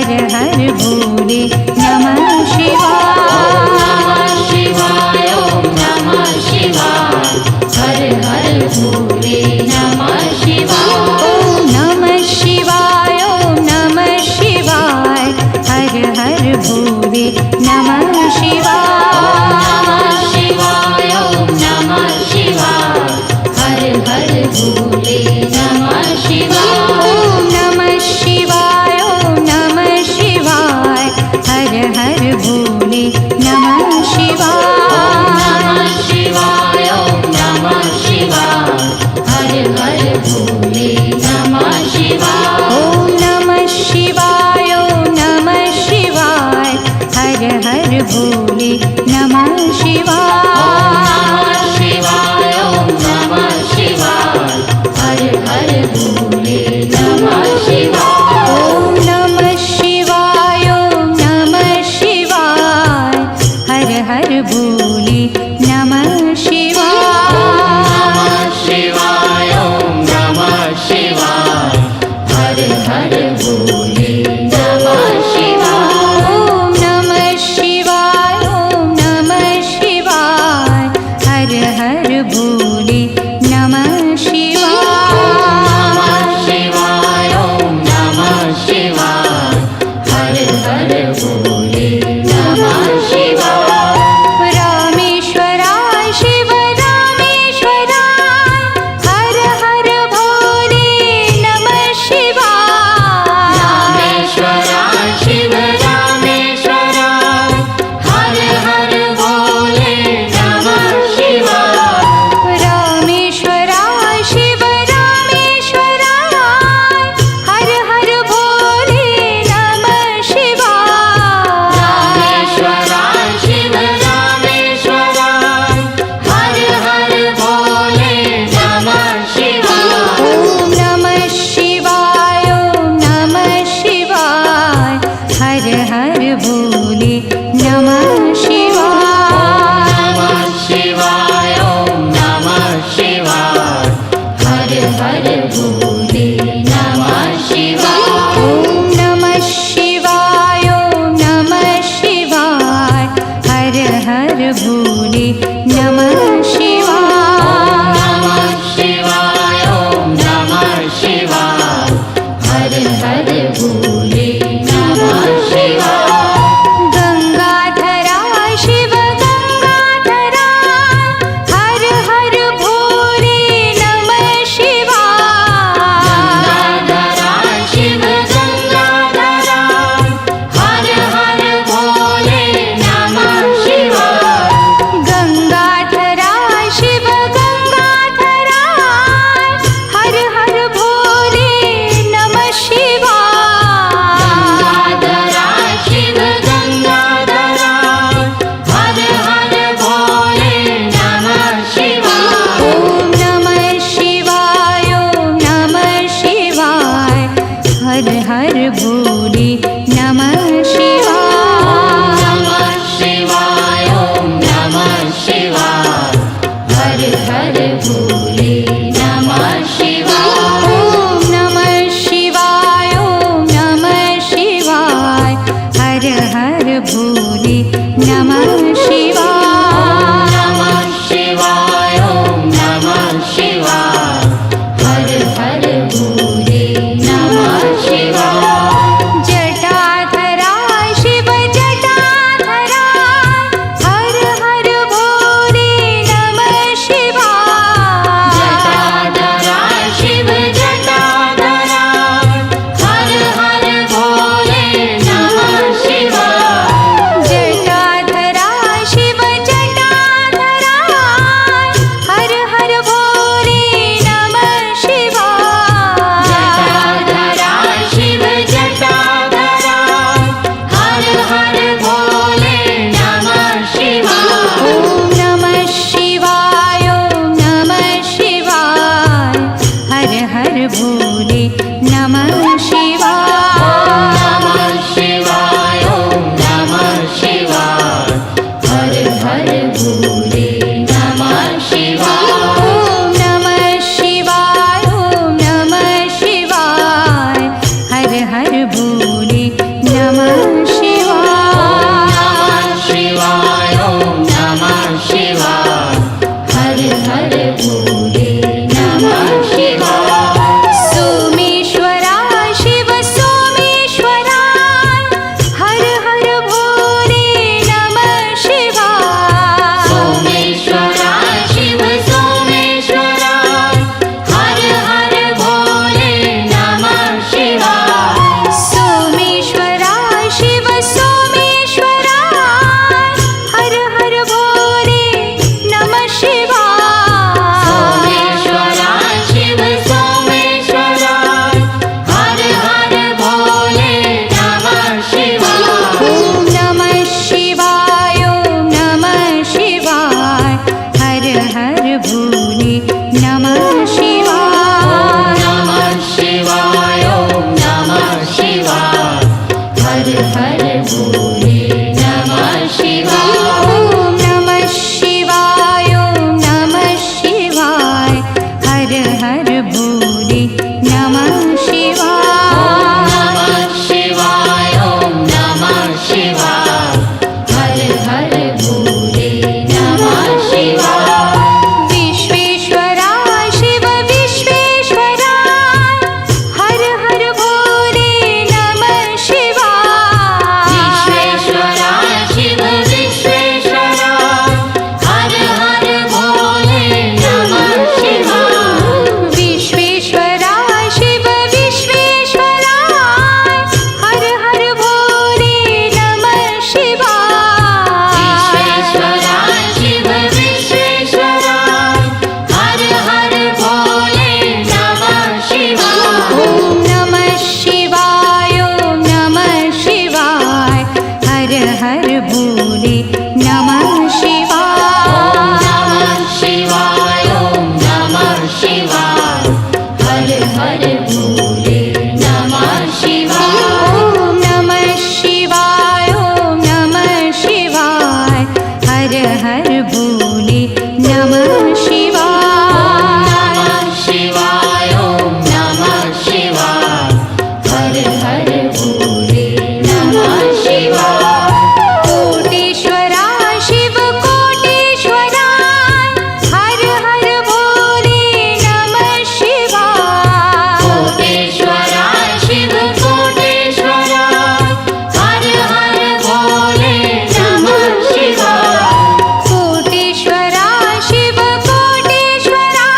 [SPEAKER 1] हर हर भोले नमः शिवाय।
[SPEAKER 2] शिवाय ओम नमः शिवाय हर हर भोले नमः शिवाय।
[SPEAKER 1] ओम नमः शिवाय ओम नमः शिवाय हर हर भोले नमः शिवाय।
[SPEAKER 2] शिवाय ओम नमः शिवाय हर हर भोले नमः शिवाय।
[SPEAKER 1] ओम नमः शिवाय ओम नमः शिवाय हर हर भोले नमः शिवाय।
[SPEAKER 2] शिवाय ओम नमः शिवाय हर हर भोले नमः शिवाय।
[SPEAKER 1] ओम नमः शिवाय ओम नमः शिवाय हर हर भोले नमः शिवाय।
[SPEAKER 2] शिवाय ओम नमः शिवाय हर हर भोले नमः शिवाय।
[SPEAKER 1] ओम नमः शिवाय ओम नमः शिवाय हर हर भोले नमः शिवाय।
[SPEAKER 2] शिवाय ओम नमः शिवाय हर हर भोले नमः शिवाय।
[SPEAKER 1] ओम नमः शिवाय ओम नमः शिवाय हर हर भोले नमः शिवाय।
[SPEAKER 2] शिवाय ओम नमः शिवाय हर हर भोले नमः शिवाय।
[SPEAKER 1] रामेश्वराय शिव रामेश्वराय हर हर भोले नमः शिवाय।
[SPEAKER 2] रामेश्वराय शिव रामेश्वराय हर हर भोले नमः शिवाय।
[SPEAKER 1] रामेश्वराय शिव रामेश्वराय हर हर भोले नमः शिवाय।
[SPEAKER 2] हर हर भोले नमः शिवाय।
[SPEAKER 1] ॐ नमः शिवाय ॐ नमः शिवाय हर हर भोले नमः शिवाय।
[SPEAKER 2] नमः शिवाय ॐ नमः शिवाय हर हर भोले नमः शिवाय।
[SPEAKER 1] विश्वेश्वरा शिव विश्वेश्वरा हर हर भोले नमः शिवाय।
[SPEAKER 2] विश्वेश्वरा शिव विश्वेश्वरा हर हर भोले नमः शिवाय।
[SPEAKER 1] विश्वेश्वरा शिव विश्वेश्वरा हर हर भोले नमः शिवाय।
[SPEAKER 2] विश्वेश्वरा शिव विश्वेश्वरा हर हर भोले नमः शिवाय।
[SPEAKER 1] ॐ नमः शिवाय ॐ नमः शिवाय हर हर भोले नमः शिवाय।
[SPEAKER 2] नमः शिवाय ॐ नमः शिवाय हर हर भोले नमः शिवाय।
[SPEAKER 1] ॐ नमः शिवाय ॐ नमः शिवाय हर हर भोले नमः शिवाय।
[SPEAKER 2] नमः शिवाय ॐ नमः शिवाय हर हर भोले नमः शिवाय।
[SPEAKER 1] कोटेश्वरा शिव कोटेश्वरा हर हर भोले नमः शिवाय।
[SPEAKER 2] कोटेश्वरा शिव कोटेश्वरा हर हर भोले नमः शिवाय।
[SPEAKER 1] कोटेश्वरा शिव कोटेश्वरा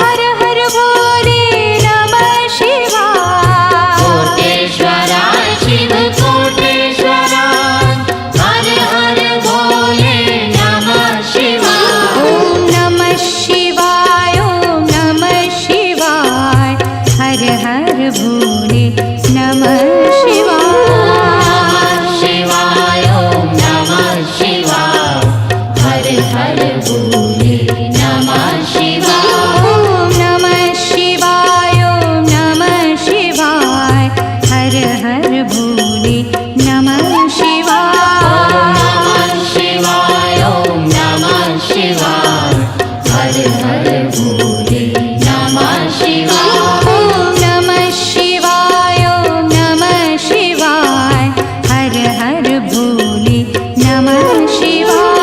[SPEAKER 1] हर हर भोले नमः शिवाय।
[SPEAKER 2] कोटेश्वरा शिव कोटेश्वरा हर हर भोले नमः शिवाय।
[SPEAKER 1] ॐ नमः शिवाय ॐ नमः शिवाय हर हर भोले नमः शिवाय।
[SPEAKER 2] नमः शिवाय ॐ नमः शिवाय हर हर भोले नमः शिवाय।
[SPEAKER 1] ॐ नमः शिवाय ॐ नमः शिवाय हर हर भोले नमः शिवाय।
[SPEAKER 2] नमः शिवाय ॐ नमः शिवाय हर हर भोले नमः शिवाय।
[SPEAKER 1] ॐ नमः शिवाय ॐ नमः शिवाय हर हर भोले नमः शिवाय।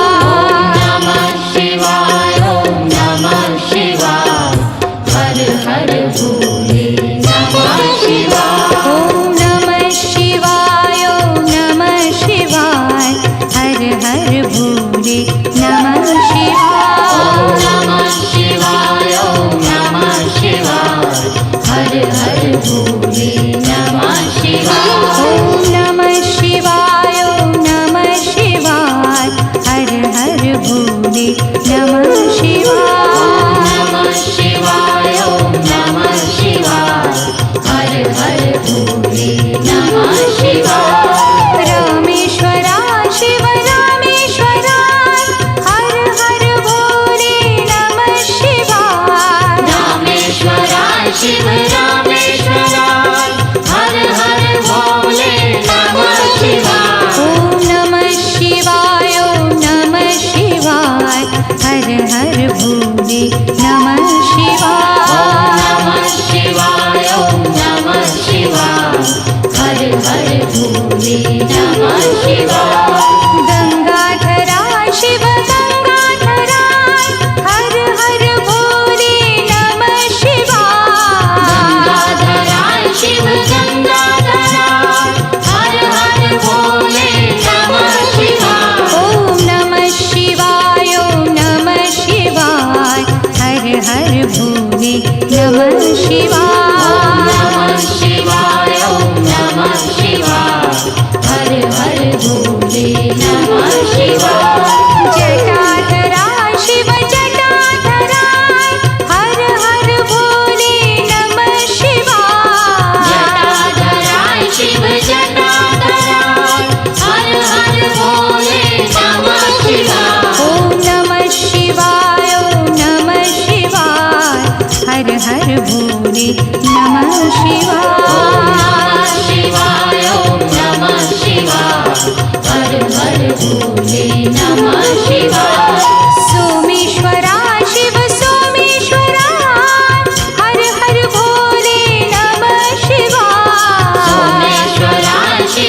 [SPEAKER 2] नमः शिवाय ॐ नमः शिवाय हर हर भोले नमः शिवाय।
[SPEAKER 1] ॐ नमः शिवाय ॐ नमः शिवाय हर हर भोले नमः शिवाय।
[SPEAKER 2] नमः शिवाय ॐ नमः शिवाय हर हर भोले नमः शिवाय।
[SPEAKER 1] ॐ नमः शिवाय ॐ नमः शिवाय हर हर भोले नमः शिवाय।
[SPEAKER 2] नमः शिवाय ॐ नमः शिवाय हर हर भोले नमः शिवाय।
[SPEAKER 1] रामेश्वरा शिव रामेश्वरा हर हर भोले नमः शिवाय।
[SPEAKER 2] रामेश्वरा शिव रामेश्वरा हर हर भोले नमः शिवाय।
[SPEAKER 1] ॐ नमः शिवाय ॐ नमः शिवाय हर हर भोले नमः शिवाय।
[SPEAKER 2] नमः शिवाय ॐ नमः शिवाय हर हर भोले नमः शिवाय।
[SPEAKER 1] गंगाधरा शिव गंगाधरा हर हर भोले नमः शिवाय।
[SPEAKER 2] गंगाधरा शिव गंगाधरा हर हर भोले नमः शिवाय।
[SPEAKER 1] ॐ नमः शिवाय ॐ नमः शिवाय हर हर भोले नमः शिवाय।
[SPEAKER 2] नमः शिवाय ॐ नमः शिवाय हर हर भोले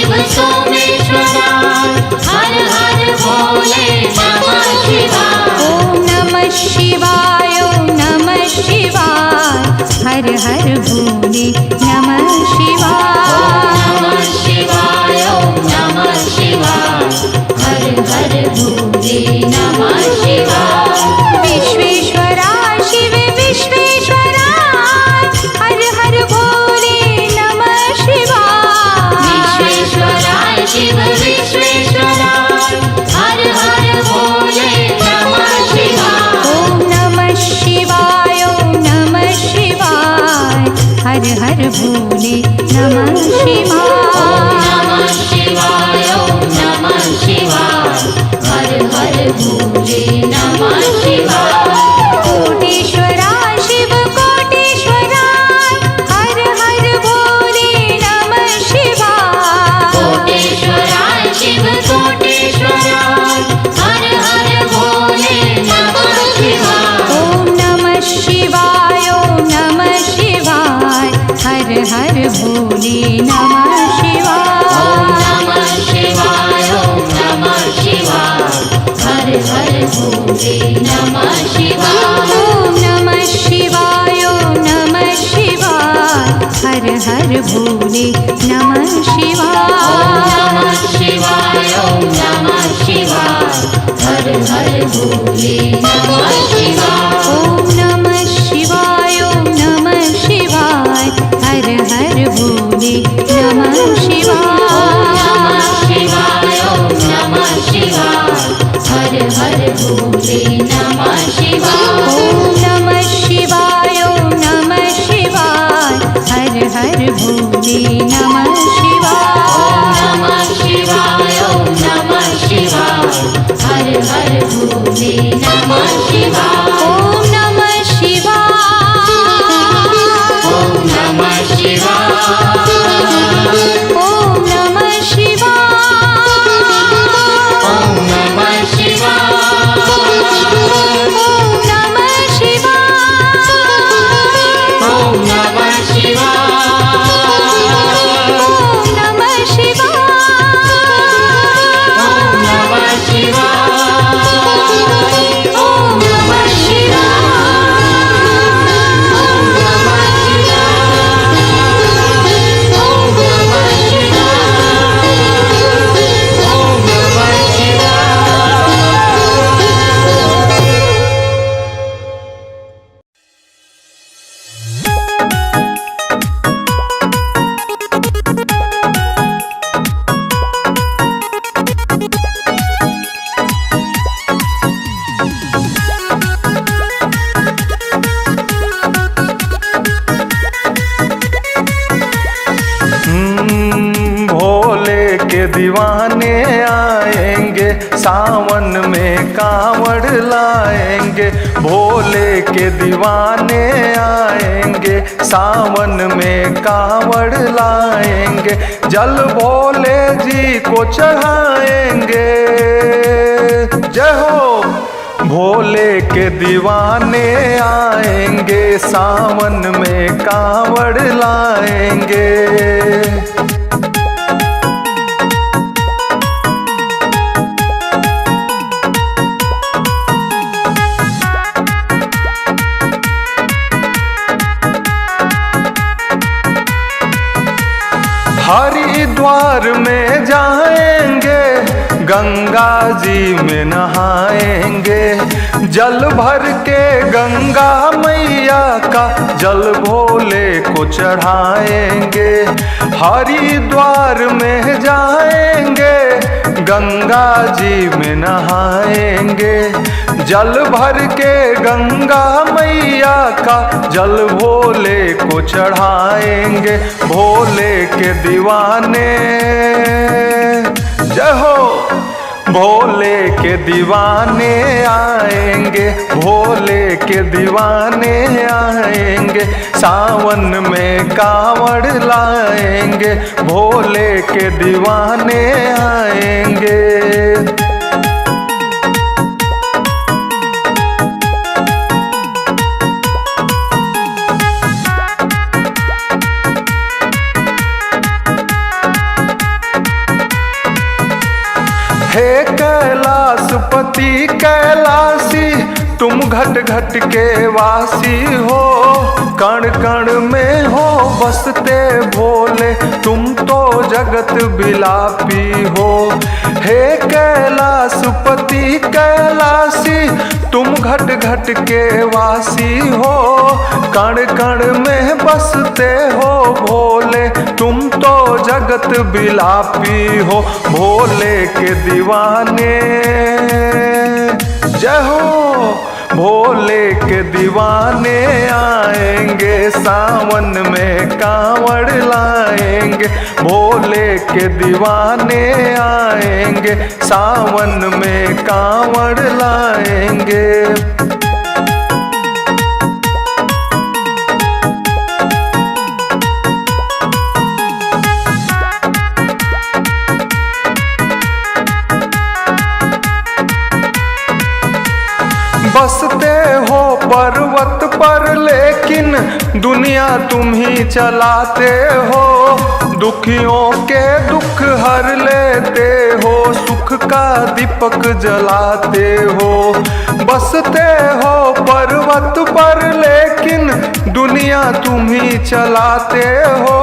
[SPEAKER 2] शिव सोमेश्वराय हर हर भोले नमः शिवाय
[SPEAKER 1] ॐ नमः शिवाय ॐ नमः शिवाय हर हर भोले नमः शिवाय
[SPEAKER 2] नमः शिवाय ॐ नमः शिवाय हर हर भोले नमः शिवाय
[SPEAKER 1] विश्वेश्वरा शिव विश्वेश्वरा हर हर भोले नमः शिवाय
[SPEAKER 2] विश्वेश्वराय शिव विश्वेश्वराय हर हर भोले नमः शिवाय
[SPEAKER 1] ॐ नमः शिवाय ॐ नमः शिवाय हर हर भोले नमः शिवाय
[SPEAKER 2] नमः शिवाय ॐ नमः शिवाय हर हर भोले नमः शिवाय
[SPEAKER 1] कोटेश्वरा शिव कोटेश्वरा हर हर भोले नमः शिवाय
[SPEAKER 2] कोटेश्वराय शिव कोटेश्वराय हर हर भोले नमः शिवाय
[SPEAKER 1] ॐ नमः शिवाय ॐ नमः शिवाय हर हर भोले नमः शिवाय
[SPEAKER 2] नमः शिवाय ॐ नमः शिवाय हर हर भोले नमः शिवाय
[SPEAKER 1] ॐ नमः शिवाय ॐ नमः शिवाय हर हर भोले नमः शिवाय
[SPEAKER 2] नमः शिवाय ॐ नमः शिवाय हर हर भोले नमः शिवाय
[SPEAKER 1] ॐ नमः शिवाय ॐ नमः शिवाय हर हर भोले नमः शिवाय
[SPEAKER 2] नमः शिवाय ॐ नमः शिवाय हर हर भोले नमः शिवाय
[SPEAKER 1] ॐ नमः शिवाय ॐ नमः शिवाय हर हर भोले नमः शिवाय
[SPEAKER 2] नमः शिवाय ॐ नमः शिवाय हर हर भोले नमः शिवाय
[SPEAKER 1] ॐ नमः शिवाय
[SPEAKER 2] ॐ नमः शिवाय
[SPEAKER 1] ॐ नमः शिवाय
[SPEAKER 2] ॐ नमः शिवाय
[SPEAKER 1] ॐ नमः शिवाय
[SPEAKER 2] ॐ नमः शिवाय
[SPEAKER 1] ॐ नमः शिवाय
[SPEAKER 2] ॐ नमः शिवाय ॐ नमः
[SPEAKER 3] भोले के दीवाने आएंगे सावन में कांवड़ लाएंगे। भोले के दीवाने आएंगे सावन में कांवड़ लाएंगे। जल भोले जी को चढ़ाएंगे। जय हो। भोले के दीवाने आएंगे सावन में कांवड़ लाएंगे। हरिद्वार में जाएंगे गंगा जी में नहाएंगे। जल भर के गंगा मैया का जल भोले को चढ़ाएंगे। हरिद्वार में जाएंगे गंगा जी में नहाएंगे। जल भर के गंगा मैया का जल भोले को चढ़ाएंगे। भोले के दीवाने जय हो। भोले के दीवाने आएंगे। भोले के दीवाने आएंगे सावन में कांवड़ लाएंगे। भोले के दीवाने आएंगे। हे कैलाशपति कैलासी तुम घट घट के वासी हो, कण कण में हो बसते भोले तुम तो जगत बिलापी हो। हे कैलाशपति कैलासी तुम घट घट के वासी हो, कण कण में बसते हो भोले तुम तो जगत बिलापी हो। भोले के दीवाने जय हो, भोले के दीवाने आएंगे सावन में कांवड़ लाएंगे। भोले के दीवाने आएंगे सावन में कांवड़ लाएंगे। बसते हो पर्वत पर लेकिन दुनिया तुम ही चलाते हो, दुखियों के दुख हर लेते हो, सुख का दीपक जलाते हो। बसते हो पर्वत पर लेकिन दुनिया तुम ही चलाते हो,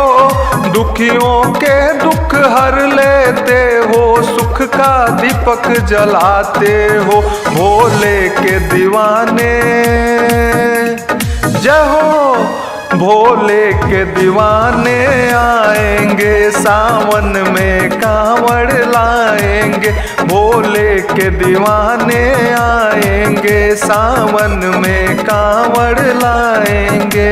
[SPEAKER 3] दुखियों के दुख हर लेते हो, सुख का दीपक जलाते हो। भोले के दीवाने जय हो, भोले के दीवाने आएंगे सावन में कांवड़ लाएंगे। भोले के दीवाने आएंगे सावन में कांवड़ लाएंगे।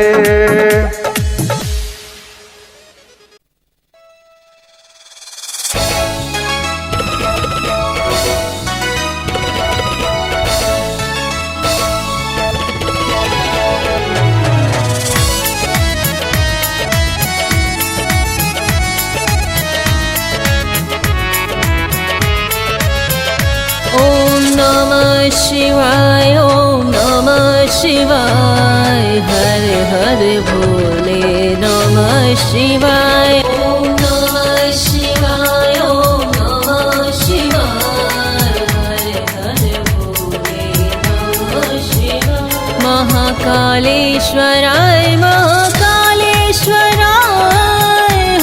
[SPEAKER 4] शिवाय ओम नमः शिवाय, हर हर भोले नमः शिवाय। ओम नमः शिवाय ओम नमः शिवाय, हर हर भोले नमः शिवाय। महाकालेश्वराय महाकालेश्वराय,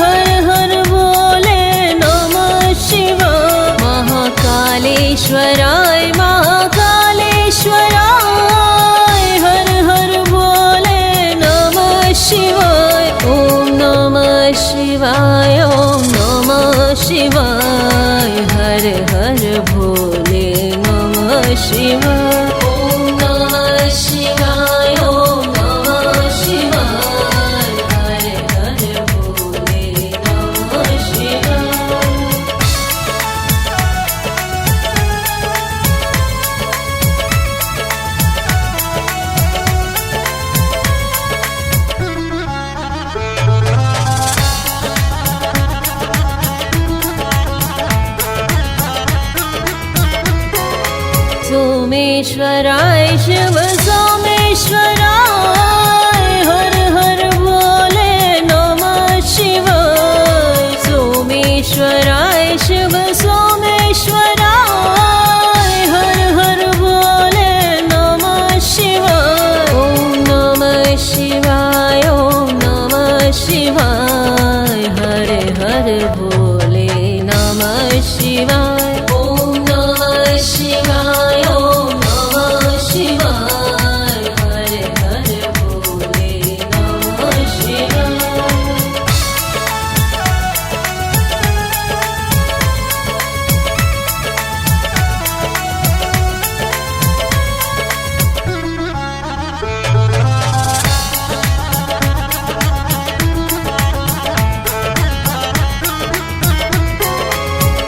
[SPEAKER 4] हर हर भोले नमः शिवाय। महाकालेश्वराय महाकालेश्वराय, हर हर भोले नमः शिवाय। ओम नमः शिवाय ओम नमः शिवाय, हर हर भोले नमः शिवाय। ओम नमः शिवाय ओम नमः शिवाय, हर हर भोले नमः शिवाय। सोमेश्वराय शिव सोमेश्वराय, हर हर भोले नमः शिवाय। सोमेश्वराय शिव सोमेश्वराय, हर हर भोले नमः शिवाय। ओम नमः शिवाय ओम नमः शिवाय, हर हर भोले नमः शिवाय। ओम नमः शिवाय ओम नमः शिवाय, हर हर भोले नमः शिवाय।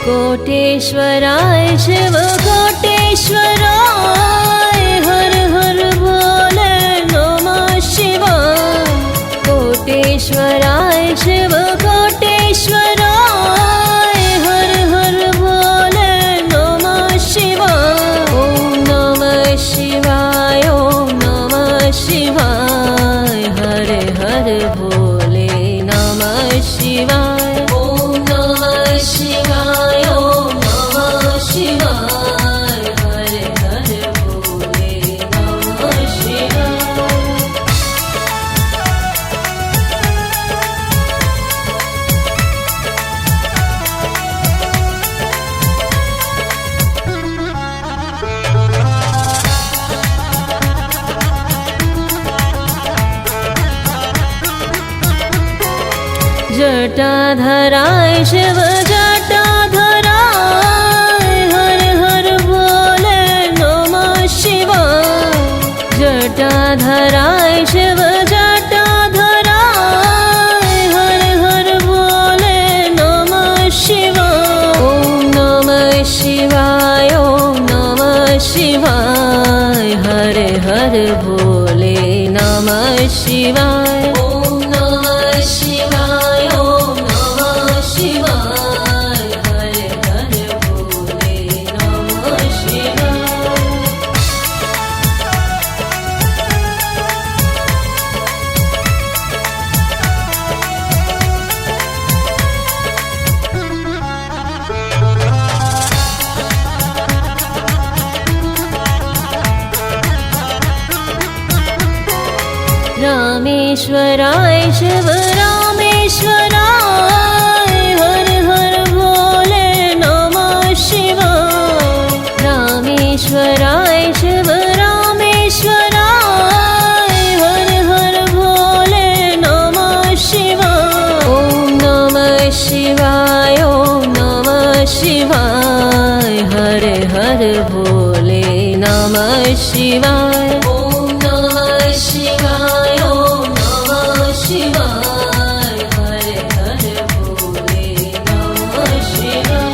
[SPEAKER 4] कोटेश्वराय शिव कोटेश्वराय, हर हर भोले नमः शिवाय। कोटेश्वराय शिव कोटेश्वराय, हर हर भोले नमः शिवाय। ओम नमः शिवाय ओम नमः शिवाय, हर हर भोले नमः शिवाय। ओम नमः शिवाय ओम नमः शिवाय। जटाधराय शिव जटाधराय हर हर बोले नमः शिवाय जटाधराय शिव जटाधराय हर हर बोले नमः शिवाय ओम नमः शिवाय ओम नमः शिवाय हर हर भोले नमः शिवाय ओम नमः शिवाय ओम नमः शिवाय हर हर भोले नमः शिवाय रामेश्वराय शिव रामेश्वराय हर हर भोले नमः शिवाय रामेश्वराय शिव रामेश्वराय हर हर भोले नमः शिवाय ओम नमः शिवाय ओम नमः शिवाय हर हर भोले नमः शिवाय ओम नमः शिवाय ओम नमः शिवाय हर हर भोले नमः शिवाय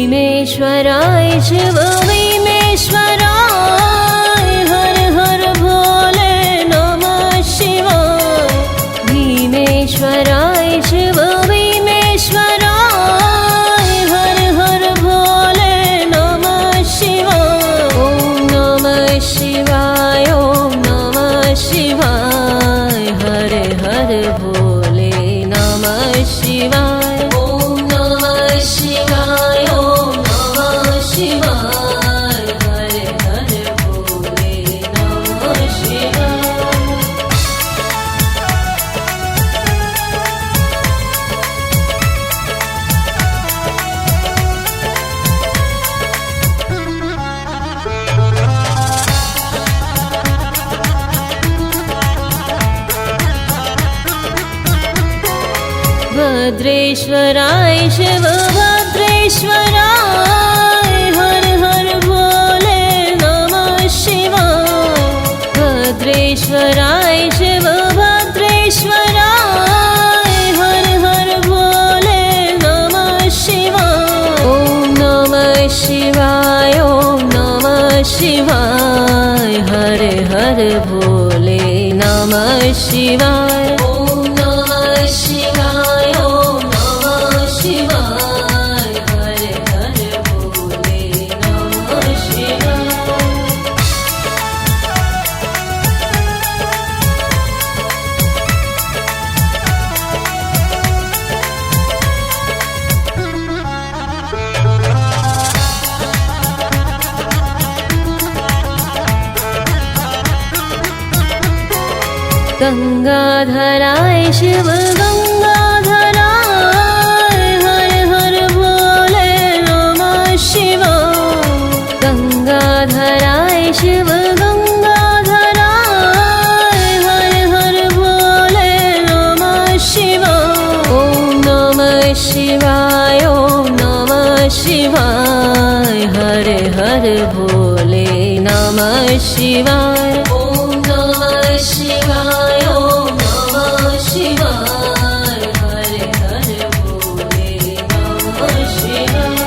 [SPEAKER 4] भीमेश्वराय शिव भीमेश्वराय हर हर भोले नमः शिवाय भीमेश्वराय शिव भीमेश्वराय हर हर भोले नमः शिवाय ओम नमः शिवाय ओम नमः शिवाय हर हर भोले नमः शिवाय ओम नमः शिवाय ओम नमः शिवाय हर हर भोले नमः शिवाय भद्रेश्वराय शिव भद्रेश्वराय हर हर भोले नमः शिवाय भद्रेश्वराय शिव भद्रेश्वराय हर हर भोले नमः शिवाय ओम नमः शिवाय ओम नमः शिवाय हर हर भोले नमः शिवाय ओम नमः शिवाय ओम नमः शिवाय हर हर भोले नमः शिवाय गंगाधराय शिव गंगाधराय हर हर भोले नमः शिवाय गंगाधराय शिव गंगाधराय हर हर भोले नमः शिवाय ओम नमः शिवाय ओम नमः शिवाय हर हर भोले नमः शिवाय ओम नमः शिवाय ओम नमः शिवाय हर हर भोले नमः शिवाय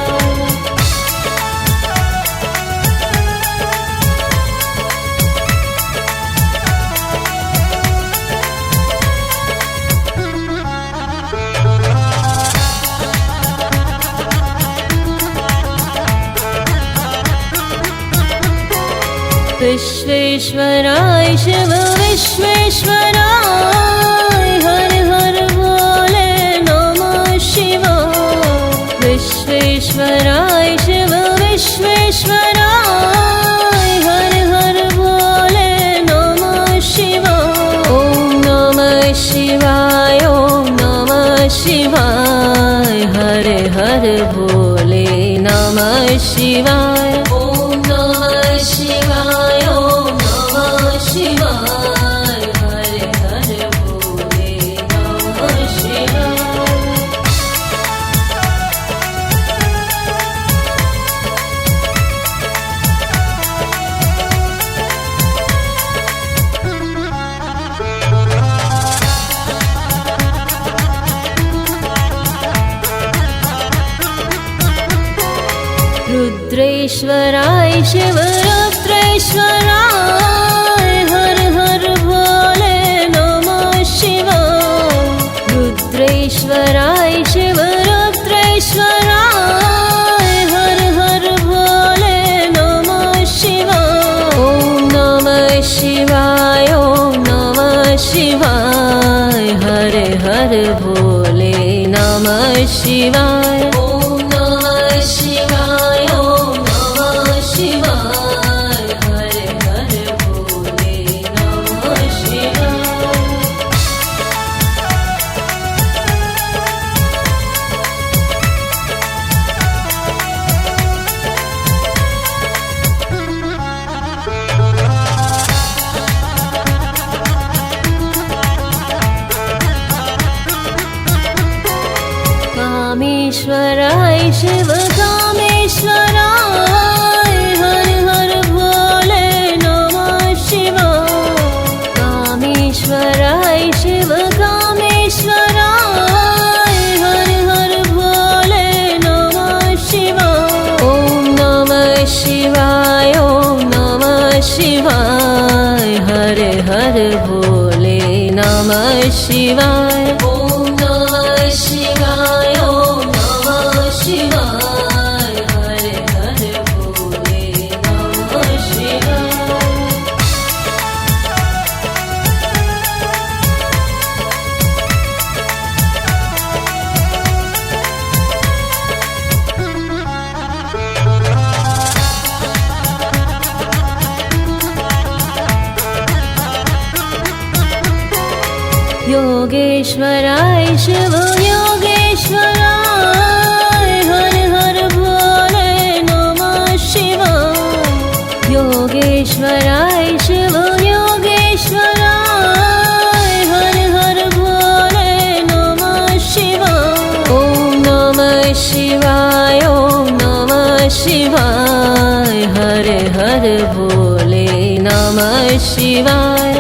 [SPEAKER 4] विश्वेश्वराय शिव विश्वेश्वराय हर हर भोले नमः शिवाय विश्वेश्वराय शिव विश्वेश्वराय हर हर भोले नमः शिवाय शिवाय हर हर भोले नमः शिवाय ॐ नमः शिवाय ॐ नमः शिवाय हर हर भोले नमः शिवाय रुद्रेश्वराय शिव रुद्रेश्वराय हर हर भोले नमः शिवाय रुद्रेश्वराय शिव रुद्रेश्वराय हर हर भोले नमः शिवाय ॐ नमः शिवाय ॐ नमः शिवाय हर हर भोले नमः शिवाय ॐ नमः शिवाय ॐ नमः शिवाय हर हर भोले नमः शिवाय कामेश्वराय शिव कामेश्वराय हर हर भोले नमः शिवाय कामेश्वराय शिव कामेश्वराय हर हर भोले नमः शिवाय ॐ नमः शिवाय ॐ नमः शिवाय हर हर भोले नमः शिवाय ॐ नमः शिवाय ॐ नमः शिवाय हर हर भोले नमः शिवाय योगेश्वराय शिव योगेश्वराय हर हर भोले नमः शिवाय योगेश्वराय शिव योगेश्वराय हर हर भोले नमः शिवाय ॐ नमः शिवाय ॐ नमः शिवाय हर हर भोले नमः शिवाय